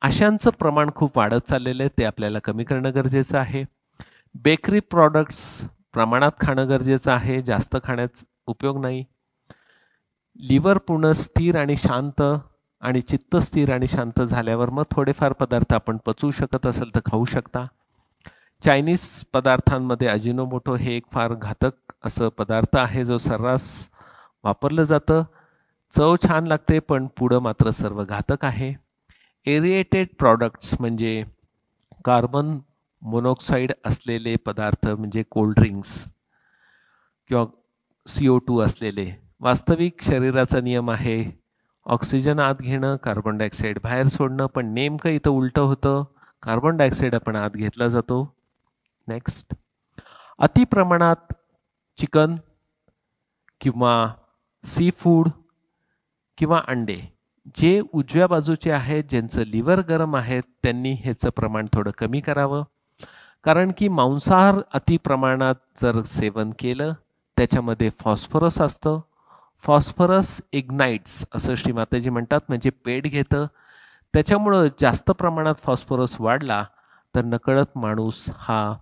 अशांचं प्रमाण खूप वाढत चाललेलं आहे, ते आपल्याला कमी करणं गरजेचं आहे. बेकरी प्रॉडक्ट्स प्रमाणात खाणं गरजेचं आहे, जास्त खाण्याचा उपयोग नाही. लिव्हर पूर्ण स्थिर आणि शांत आणि चित्त स्थिर आणि शांत झाल्यावर मग थोडेफार पदार्थ आपण पचवू शकत असेल तर खाऊ शकता. चायनीज पदार्थांमध्ये अजिनोमोटो हे एक फार घातक असं पदार्थ आहे, जो सर्रास वापरलं जातं. चव छान लागते पण पुढं मात्र सर्व घातक आहे. एरिएटेड प्रॉडक्ट्स म्हणजे कार्बन मोनॉक्साईड असलेले पदार्थ, म्हणजे कोल्ड्रिंक्स किंवा CO2 असलेले. वास्तविक शरीराचा नियम आहे ऑक्सिजन आत घेणं, कार्बन डायऑक्साईड बाहेर सोडणं, पण नेमकं इथं उलटं होतं, कार्बन डायऑक्साईड आपण आत घेतला जातो. नेक्स्ट, अति प्रमाणात चिकन किंवा सी फूड किंवा अंडे, जे उजव्या बाजूचे आहेत, ज्यांचं लिव्हर गरम आहे, त्यांनी ह्याचं प्रमाण थोडं कमी करावं. कारण की मांसाहार अति प्रमाणात जर सेवन केलं त्याच्यामध्ये फॉस्फरस असतं. फॉस्फरस इग्नाइट्स असं श्रीमाताजी म्हणतात, म्हणजे पेट घेतं. त्याच्यामुळं जास्त प्रमाणात फॉस्फरस वाढला तर नकळत माणूस हा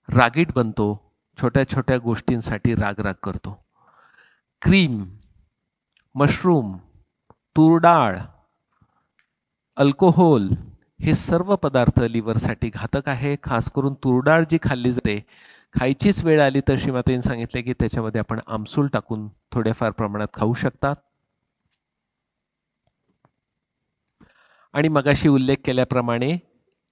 रागीट बनतो, छोट्या छोट्या गोष्टींसाठी राग करतो. क्रीम, मशरूम, तूर डाळ, अल्कोहोल हे सर्व पदार्थ लिव्हरसाठी घातक आहे. खास करून तूर डाळ जी खाल्ली जाते, खायचीच वेळ आली तर श्रीमातांनी सांगितले की त्याच्यामध्ये आपण आमसूल टाकून थोड्याफार प्रमाणात खाऊ शकतात. आणि मगाशी उल्लेख केल्याप्रमाणे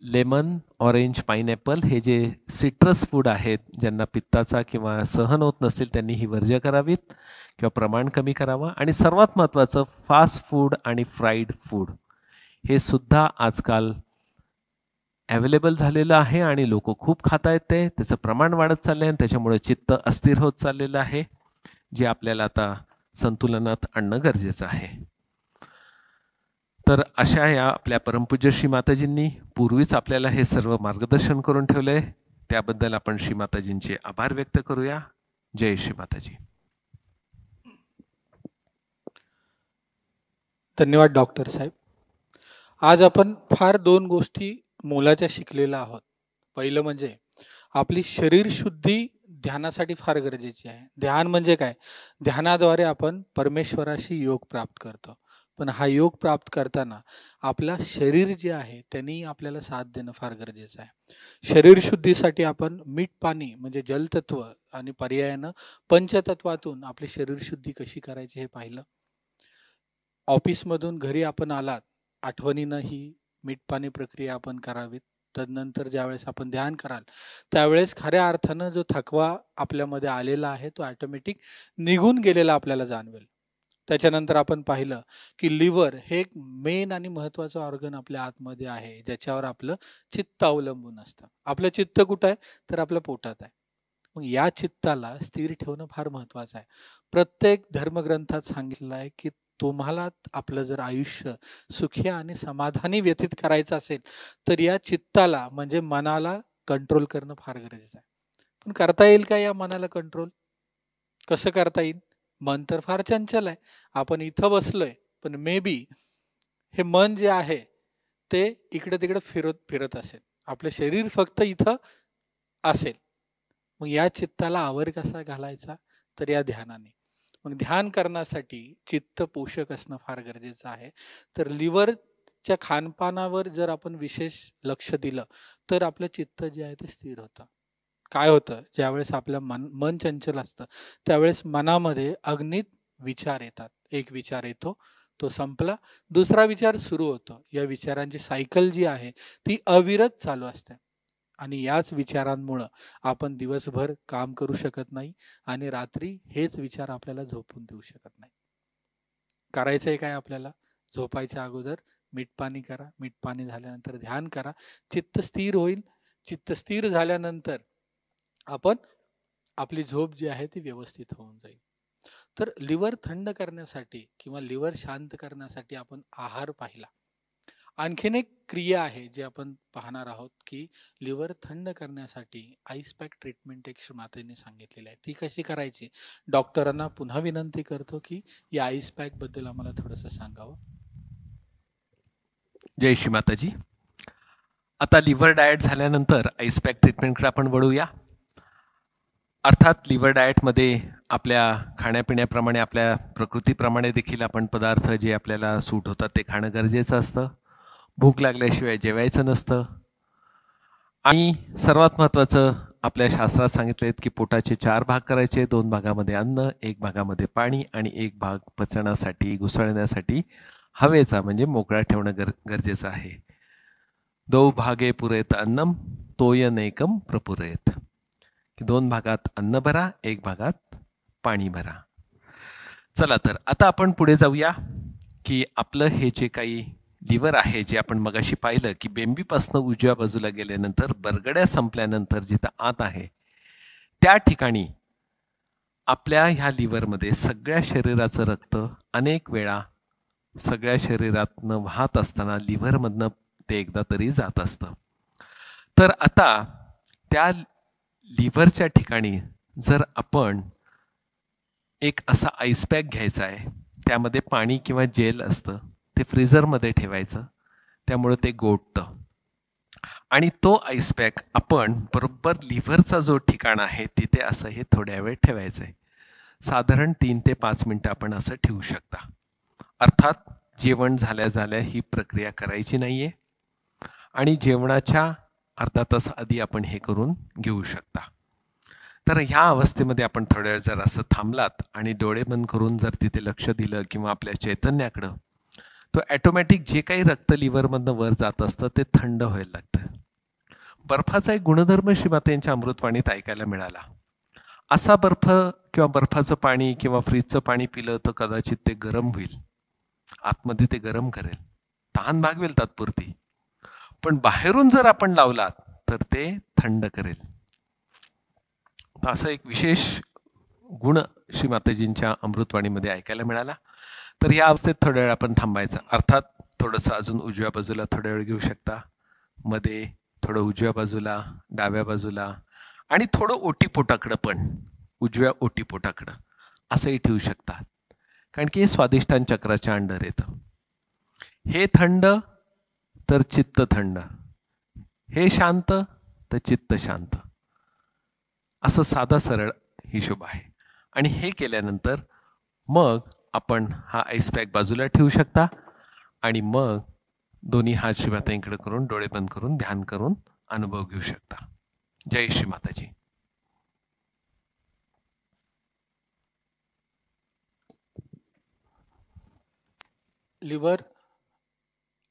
लेमन, ऑरेंज, पाईनॲपल हे जे सिट्रस फूड आहेत, ज्यांना पित्ताचा किंवा सहन होत नसेल त्यांनी ही वर्ज्य करावीत किंवा प्रमाण कमी करावं. आणि सर्वात महत्त्वाचं, फास्ट फूड आणि फ्राईड फूड हे सुद्धा आजकाल अवेलेबल झालेलं आहे आणि लोक खूप खाता आहेत, त्याचं प्रमाण वाढत चाललं आहे आणि त्याच्यामुळे चित्त अस्थिर होत चाललेलं आहे, जे आपल्याला आता संतुलनात आणणं गरजेचं आहे. तर अशा या आपल्या परमपूज्य श्री माताजींनी पूर्वीच आपल्याला हे सर्व मार्गदर्शन करून ठेवलंय, त्याबद्दल आपण श्री माताजींचे आभार व्यक्त करूया. जय श्री माताजी. धन्यवाद डॉक्टर साहेब. आज आपण फार 2 गोष्टी मोलाच्या शिकलेल्या आहोत. पहिलं म्हणजे आपली शरीर शुद्धी ध्यानासाठी फार गरजेची आहे. ध्यान म्हणजे काय? ध्यानाद्वारे आपण परमेश्वराशी योग प्राप्त करतो. पण हा योग प्राप्त करताना आपला शरीर जे आहे त्यांनी आपल्याला साथ देणं फार गरजेचं आहे. शरीर शुद्धीसाठी आपण मीठ पाणी म्हणजे जलतत्व आणि पर्यायानं पंचतत्वातून आपली शरीर शुद्धी कशी करायची हे पाहिलं. ऑफिसमधून घरी आपण आलात, आठवणीनं ही मीठ पाणी प्रक्रिया आपण करावीत. तदनंतर ज्यावेळेस आपण ध्यान कराल त्यावेळेस खऱ्या अर्थानं जो थकवा आपल्यामध्ये आलेला आहे तो ऑटोमॅटिक निघून गेलेला आपल्याला जाणवेल. त्याच्यानंतर आपण पाहिलं की लिव्हर हे एक मेन आणि महत्त्वाचं ऑर्गन आपल्या आतमध्ये आहे, ज्याच्यावर आपलं चित्त अवलंबून असतं. आपलं चित्त कुठं आहे? तर आपल्या पोटात आहे. मग या चित्ताला स्थिर ठेवणं फार महत्त्वाचं आहे. प्रत्येक धर्मग्रंथात सांगितलं आहे की तुम्हाला आपलं जर आयुष्य सुखी आणि समाधानी व्यतीत करायचं असेल तर या चित्ताला म्हणजे मनाला कंट्रोल करणं फार गरजेचं आहे. पण करता येईल का या मनाला कंट्रोल? कसं करता येईल? मन तर फार चंचल आहे. आपण इथं बसलोय पण मे बी हे मन जे आहे ते इकडे तिकडे फिरत असेल, आपलं शरीर फक्त इथं असेल. मग या चित्ताला आवर कसा घालायचा? तर या ध्यानाने. मग ध्यान करण्यासाठी चित्त पोषक असणं फार गरजेचं आहे. तर लिव्हरच्या खानपानावर जर आपण विशेष लक्ष दिलं तर आपलं चित्त जे आहे ते स्थिर होतं. काय होतं? ज्यावेळेस आपलं मन चंचल असतं त्यावेळेस मनामध्ये अगणित विचार येतात. एक विचार येतो, तो संपला, दुसरा विचार सुरू होतो. या विचारांची सायकल जी आहे ती अविरत चालू असते आणि याच विचारांमुळं आपण दिवसभर काम करू शकत नाही आणि रात्री हेच विचार आपल्याला झोपून देऊ शकत नाही. करायचंय काय आपल्याला? झोपायच्या अगोदर मीठ पाणी करा, मीठ पाणी झाल्यानंतर ध्यान करा, चित्त स्थिर होईल. चित्त स्थिर झाल्यानंतर आपण आपली झोप जी आहे ती व्यवस्थित होऊन जाईल. तर लिव्हर थंड करण्यासाठी किंवा लिव्हर शांत करण्यासाठी आपण आहार पाहिला. आणखीन एक क्रिया आहे जी आपण पाहणार आहोत की लिव्हर थंड करण्यासाठी आईस पॅक ट्रीटमेंट एक मातेने सांगितलेली आहे. ती कशी करायची? डॉक्टरांना पुन्हा विनंती करतो की या आईस पॅक बद्दल आम्हाला थोडंसं सांगावं. जय श्री माताजी. आता लिव्हर डाएट झाल्यानंतर आईस पॅक ट्रीटमेंटकडे आपण वळूया. अर्थात लिव्हर डाएटमध्ये आपल्या खाण्यापिण्याप्रमाणे आपल्या प्रकृतीप्रमाणे देखील आपण पदार्थ जे आपल्याला सूट होतात ते खाणं गरजेचं असतं. भूक लागल्याशिवाय जेवायचं नसतं. आणि सर्वात महत्त्वाचं आपल्या शास्त्रात सांगितले आहेत की पोटाचे 4 भाग करायचे, 2 भागामध्ये अन्न, 1 भागामध्ये पाणी आणि 1 भाग पचण्यासाठी घुसळण्यासाठी हवेचा म्हणजे मोकळा ठेवणं गरजेचं आहे. 2 भागे पुरेत अन्नम तोयनैकम प्रपुरेत, की 2 भागात अन्न भरा, 1 भागात पाणी भरा. चला तर आता आपण पुढे जाऊया की आपलं हे जे काही लिव्हर आहे जे आपण मगाशी पाहिलं की बेंबीपासनं उजव्या बाजूला गेल्यानंतर बरगड्या संपल्यानंतर जिथं आत आहे त्या ठिकाणी आपल्या ह्या लिव्हरमध्ये सगळ्या शरीराचं रक्त अनेक वेळा सगळ्या शरीरातनं वाहत असताना लिव्हरमधनं ते एकदा तरी जात असतं. तर आता त्या लिव्हरच्या ठिकाणी जर आपण एक असा आईस पॅक घ्यायचा आहे, त्यामध्ये पाणी किंवा जेल असतं, ते फ्रीझरमध्ये ठेवायचं, त्यामुळं ते गोठतं आणि तो आईस पॅक आपण बरोबर लिव्हरचा जो ठिकाण आहे तिथे असं हे थोड्या वेळ ठेवायचं आहे. साधारण 3 ते 5 मिनटं आपण असं ठेवू शकता. अर्थात जेवण झाल्या ही प्रक्रिया करायची नाही आहे आणि जेवणाच्या अर्धा तास आधी आपण हे करून घेऊ शकता. तर ह्या अवस्थेमध्ये आपण थोड्या वेळ जर असं थांबलात आणि डोळे बंद करून जर तिथे लक्ष दिलं किंवा आपल्या चैतन्याकडं, तो ॲटोमॅटिक जे काही रक्त लिव्हरमधनं वर जात असतं ते थंड व्हायला लागतं. बर्फाचा एक गुणधर्म श्रीमातेंच्या अमृतवाणीत ऐकायला मिळाला. असा बर्फ किंवा बर्फाचं पाणी किंवा फ्रीजचं पाणी पिलं तर कदाचित ते गरम होईल, आतमध्ये ते गरम करेल, तहान भागवेल तात्पुरती, पण बाहेरून जर आपण लावलात तर ते थंड करेल. असं एक विशेष गुण श्रीमाताजींच्या अमृतवाणीमध्ये ऐकायला मिळाला. तर या अवस्थेत थोड्या वेळ आपण थांबायचं. अर्थात थोडंसं अजून उजव्या बाजूला थोड्या वेळ घेऊ शकता, मध्ये थोडं उजव्या बाजूला, डाव्या बाजूला, आणि थोडं ओटीपोटाकडं, पण उजव्या ओटीपोटाकडं असंही ठेवू शकता, कारण की हे स्वादिष्टान चक्राच्या अंडर येतं. हे थंड तर चित्त थंड, हे शांत तर चित्त शांत, असं साधा सरळ हिशोब आहे. आणि हे केल्यानंतर मग आपण हा आईस पॅक बाजूला ठेवू शकता आणि मग दोन्ही हात श्रीमाताईंकडे करून डोळे बंद करून ध्यान करून अनुभव घेऊ शकता. जय श्री माताजी. लिव्हर,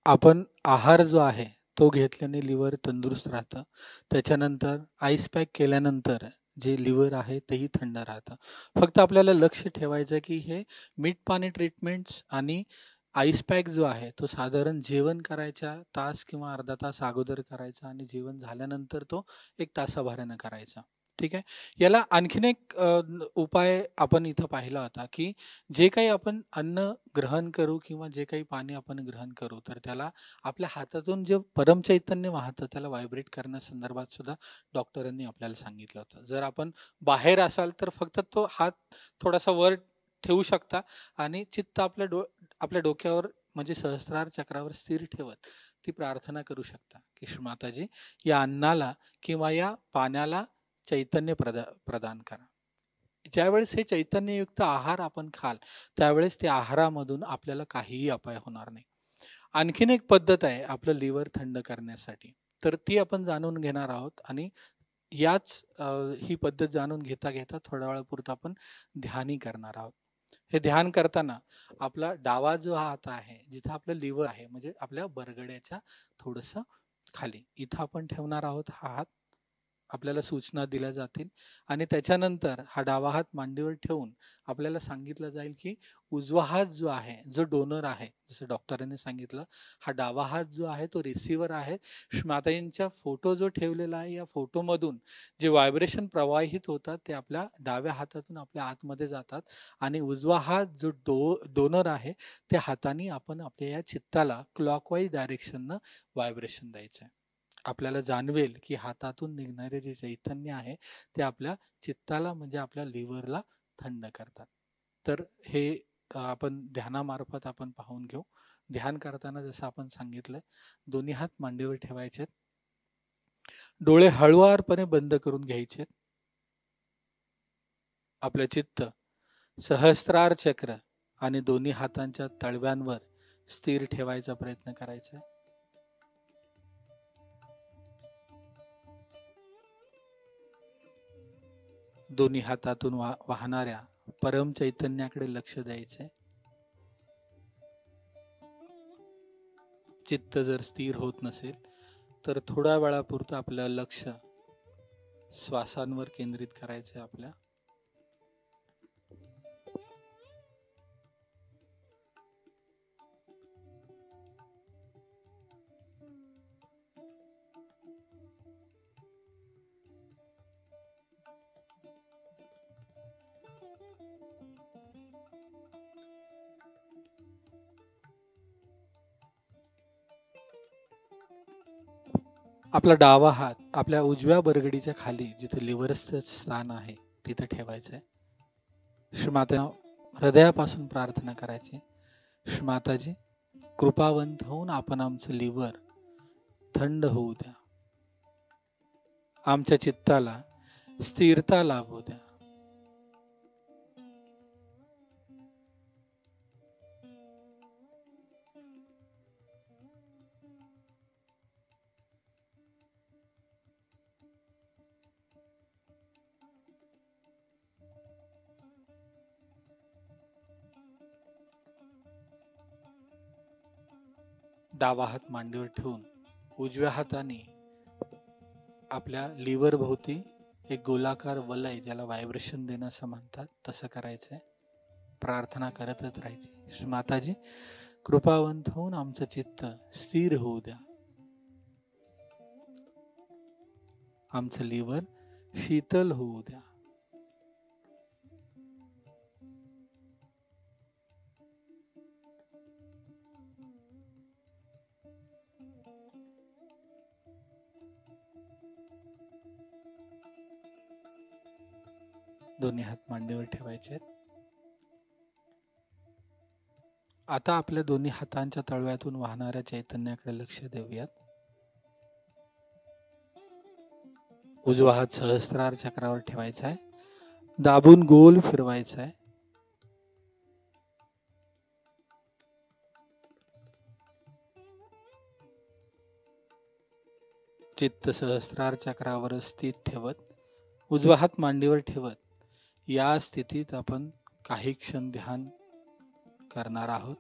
आपण आहार जो आहे तो घेतल्याने लिव्हर तंदुरुस्त राहतं. त्याच्यानंतर आईस पॅक केल्यानंतर जे लिव्हर आहे तेही थंड राहतं. फक्त आपल्याला लक्ष ठेवायचं की हे मीठ पाणी ट्रीटमेंट्स आणि आईस पॅक जो आहे तो साधारण जेवण करायच्या तास किंवा अर्धा तास अगोदर करायचा आणि जेवण झाल्यानंतर तो 1 तासाभरानं करायचा. ठीक आहे. याला आणखीन एक उपाय आपण इथं पाहिला होता की जे काही आपण अन्न ग्रहण करू किंवा जे काही पाणी आपण ग्रहण करू तर त्याला आपल्या हातातून जे परमचैतन्य वाहतं त्याला व्हायब्रेट करण्यासंदर्भात सुद्धा डॉक्टरांनी आपल्याला सांगितलं होतं. जर आपण बाहेर असाल तर फक्त तो हात थोडासा वर ठेवू शकता आणि चित्त आपल्या डोक्यावर म्हणजे सहस्त्रार चक्रावर स्थिर ठेवत ती प्रार्थना करू शकता की श्री माताजी या अन्नाला किंवा या पाण्याला चैतन्य प्रदान करा. ज्यावेळेस हे चैतन्ययुक्त आहार आपण खाल त्यावेळेस त्या आहारामधून आपल्याला काहीही अपाय होणार नाही. आणखीन एक पद्धत आहे आपलं लिव्हर थंड करण्यासाठी, तर ती आपण जाणून घेणार आहोत आणि ही पद्धत जाणून घेता घेता थोड्या वेळापुरतं आपण ध्यानही करणार आहोत. हे ध्यान करताना आपला डावा जो हात आहे जिथं आपलं लिव्हर आहे म्हणजे आपल्या बरगड्याच्या थोडंसं खाली इथं आपण ठेवणार आहोत. हा हात आपल्याला सूचना दिल्या जातील आणि त्याच्यानंतर हा डावा हात मांडीवर ठेवून आपल्याला सांगितलं जाईल की उजवा हात जो आहे जो डोनर आहे, जसं डॉक्टरांनी सांगितलं हा डावा हात जो आहे तो रिसिव्हर आहे. माताजींचा फोटो जो ठेवलेला आहे या फोटोमधून जे व्हायब्रेशन प्रवाहित होतात ते आपल्या डाव्या हातातून आपल्या आतमध्ये जातात आणि उजवा हात जो डोनर आहे त्या हाताने आपण आपल्या या चित्ताला क्लॉकवाईज डायरेक्शननं व्हायब्रेशन द्यायचं आहे. आपल्याला जाणवेल की हातातून निघणारे जे चैतन्य आहे ते आपल्या चित्ताला म्हणजे आपल्या लिव्हरला थंड करतात. तर हे आपण ध्यानामार्फत आपण पाहून घेऊ. ध्यान करताना जसं आपण सांगितलंय दोन्ही हात मांडीवर ठेवायचे, डोळे हळुवारपणे बंद करून घ्यायचे. आपलं चित्त सहस्त्रार चक्र आणि दोन्ही हातांच्या तळव्यांवर स्थिर ठेवायचा प्रयत्न करायचा. दोन्ही हातातून वाहणाऱ्या परम चैतन्याकडे लक्ष द्यायचे. चित्त जर स्थिर होत नसेल तर थोड्या वेळापुरतं आपलं लक्ष श्वासांवर केंद्रित करायचं आपल्या. आपला डावा हात आपल्या उजव्या बरगडीच्या खाली जिथे लिव्हरचं स्थान आहे तिथे ठेवायचं आहे. श्रीमाता हृदयापासून प्रार्थना करायची, श्रीमाताजी कृपावंत होऊन आपण आमचं लिव्हर थंड होऊ द्या, आमच्या चित्ताला स्थिरता लाभू द्या. डावा हात मांडीवर ठेवून उजव्या हाताने आपल्या लिव्हर भोवती एक गोलाकार वलय, ज्याला व्हायब्रेशन देणं असं म्हणतात, तसं करायचंय. प्रार्थना करतच राहायची. श्री माताजी कृपावंत होऊन आमचं चित्त स्थिर होऊ द्या, आमचं लिव्हर शीतल होऊ द्या. दोन्ही हात मांडीवर ठेवायचे. आता आपल्या दोन्ही हातांच्या तळव्यातून वाहणाऱ्या चैतन्याकडे लक्ष देऊयात. उजवा हात सहस्त्रार चक्रावर ठेवायचा आहे, दाबून गोल फिरवायचा आहे. चित्त सहस्त्रार चक्रावर स्थित ठेवत, उजवा हात मांडीवर ठेवत, या स्थितीत आपण काही क्षण ध्यान करणार आहोत.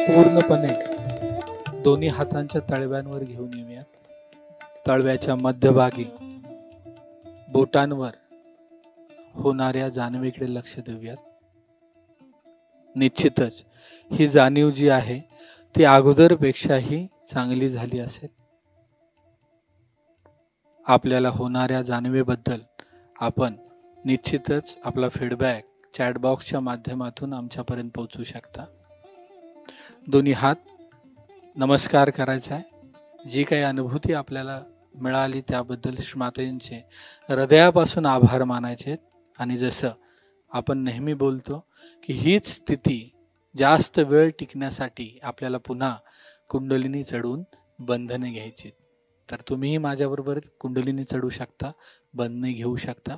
पूर्णपणे दोन्ही हातांच्या तळव्यांवर घेऊन येऊयात. तळव्याच्या मध्यभागी बोटांवर होणाऱ्या जाणीवेकडे लक्ष देऊयात. निश्चितच ही जाणीव जी आहे ती अगोदरपेक्षाही चांगली झाली असेल. आपल्याला होणाऱ्या जाणीवेबद्दल आपण निश्चितच आपला फीडबॅक चॅट बॉक्सच्या माध्यमातून आमच्यापर्यंत पोहोचू शकता. दोन्ही हात नमस्कार करायचा आहे. जी काही अनुभूती आपल्याला मिळाली त्याबद्दल श्रीमाताजींचे हृदयापासून आभार मानायचे. आणि जसं आपण नेहमी बोलतो की हीच स्थिती जास्त वेळ टिकण्यासाठी आपल्याला पुन्हा कुंडलिनी चढवून बंधने घ्यायची. तर तुम्हीही माझ्याबरोबर कुंडलिनी चढवू शकता, बंधने घेऊ शकता.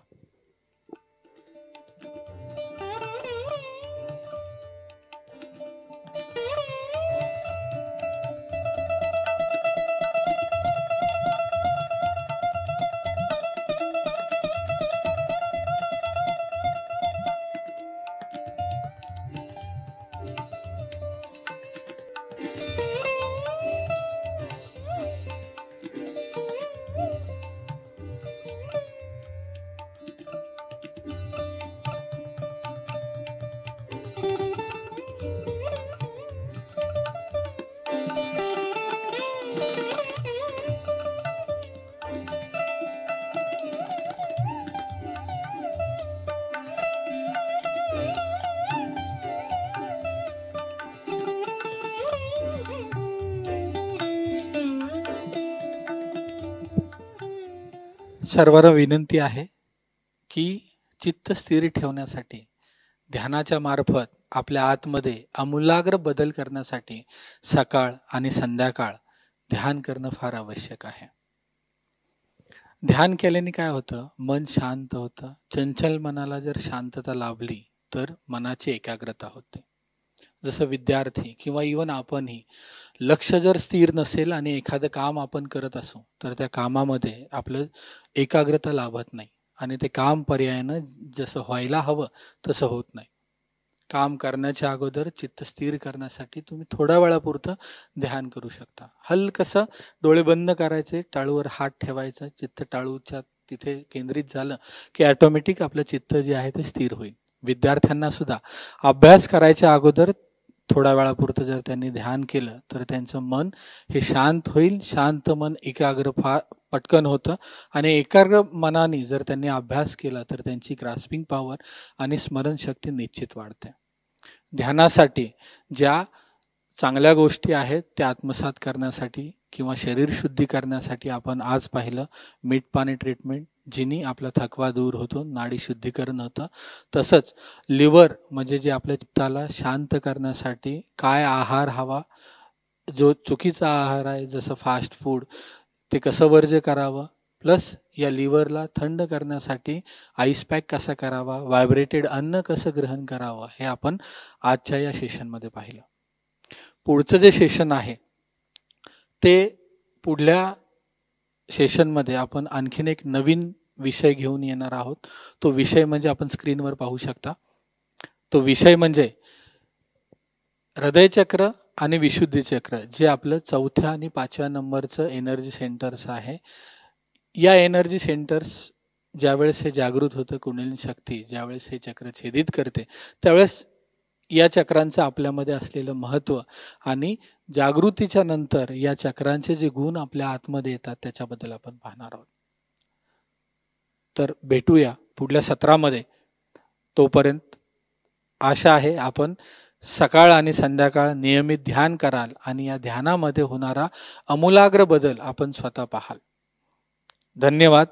सर्वांना विनंती आहे की चित्त स्थिर ठेवण्यासाठी ध्यानाच्या मार्फत आपल्या आतमध्ये आमूलाग्र बदल करण्यासाठी सकाळ आणि संध्याकाळ ध्यान करणं फार आवश्यक आहे. ध्यान केल्याने काय होतं, मन शांत होतं. चंचल मनाला जर शांतता लाभली तर मनाची एकाग्रता होते. जसं विद्यार्थी किंवा इवन आपणही लक्ष जर स्थिर नसेल आणि एखादं काम आपण करत असू तर त्या कामामध्ये आपलं एकाग्रता लाभत नाही आणि ते काम पर्यायानं जसं व्हायला हवं तसं होत नाही. काम करण्याच्या अगोदर चित्त स्थिर करण्यासाठी तुम्ही थोड्या वेळापुरतं ध्यान करू शकता. हलकसं डोळे बंद करायचे, टाळूवर हात ठेवायचा, चित्त टाळूच्या तिथे केंद्रित झालं की ऑटोमॅटिक आपलं चित्त जे आहे ते स्थिर होईल. विद्यार्थ्यांना सुद्धा अभ्यास करायच्या अगोदर थोड्या वेळापुरतं जर त्यांनी ध्यान केलं तर त्यांचं मन हे शांत होईल. शांत मन एकाग्र पटकन होतं आणि एकाग्र मनाने जर त्यांनी अभ्यास केला तर त्यांची ग्रास्पिंग पॉवर आणि स्मरणशक्ती निश्चित वाढते. ध्यानासाठी ज्या चांगल्या गोष्टी आहेत त्या आत्मसात करण्यासाठी किंवा शरीर शुद्धी करण्यासाठी आपण आज पाहिलं मीठ पाणी ट्रीटमेंट, जिनी आपला थकवा दूर होतो, नाडी शुद्धीकरण होतं. तसंच लिव्हर म्हणजे जे आपल्या चित्ताला शांत करण्यासाठी काय आहार हवा, जो चुकीचा आहार आहे जसं फास्ट फूड ते कसं वर्ज्य करावं, प्लस या लिव्हरला थंड करण्यासाठी आईस पॅक कसा करावा, व्हायब्रेटेड अन्न कसं ग्रहण करावं हे आपण आजच्या या सेशनमध्ये पाहिलं. पुढचं जे सेशन आहे ते पुढल्या सेशनमध्ये आपण आणखीन एक नवीन विषय घेऊन येणार आहोत. तो विषय म्हणजे आपण स्क्रीनवर पाहू शकता. तो विषय म्हणजे हृदयचक्र आणि विशुद्धी चक्र, जे आपलं 4थ्या आणि 5व्या नंबरचं एनर्जी सेंटर्स आहे. या एनर्जी सेंटर्स ज्यावेळेस हे जागृत होतं, कुंडलिनी शक्ती ज्यावेळेस हे चक्र छेदित करते त्यावेळेस या चक्रांचं आपल्यामध्ये असलेलं महत्त्व आणि जागृतीच्या नंतर या चक्रांचे जे गुण आपल्या आतमध्ये येतात त्याच्याबद्दल आपण पाहणार आहोत. तर भेटूया पुढल्या सत्रामध्ये. तोपर्यंत आशा आहे आपण सकाळ आणि संध्याकाळ नियमित ध्यान कराल आणि या ध्यानामध्ये होणारा आमूलाग्र बदल आपण स्वतः पाहाल. धन्यवाद.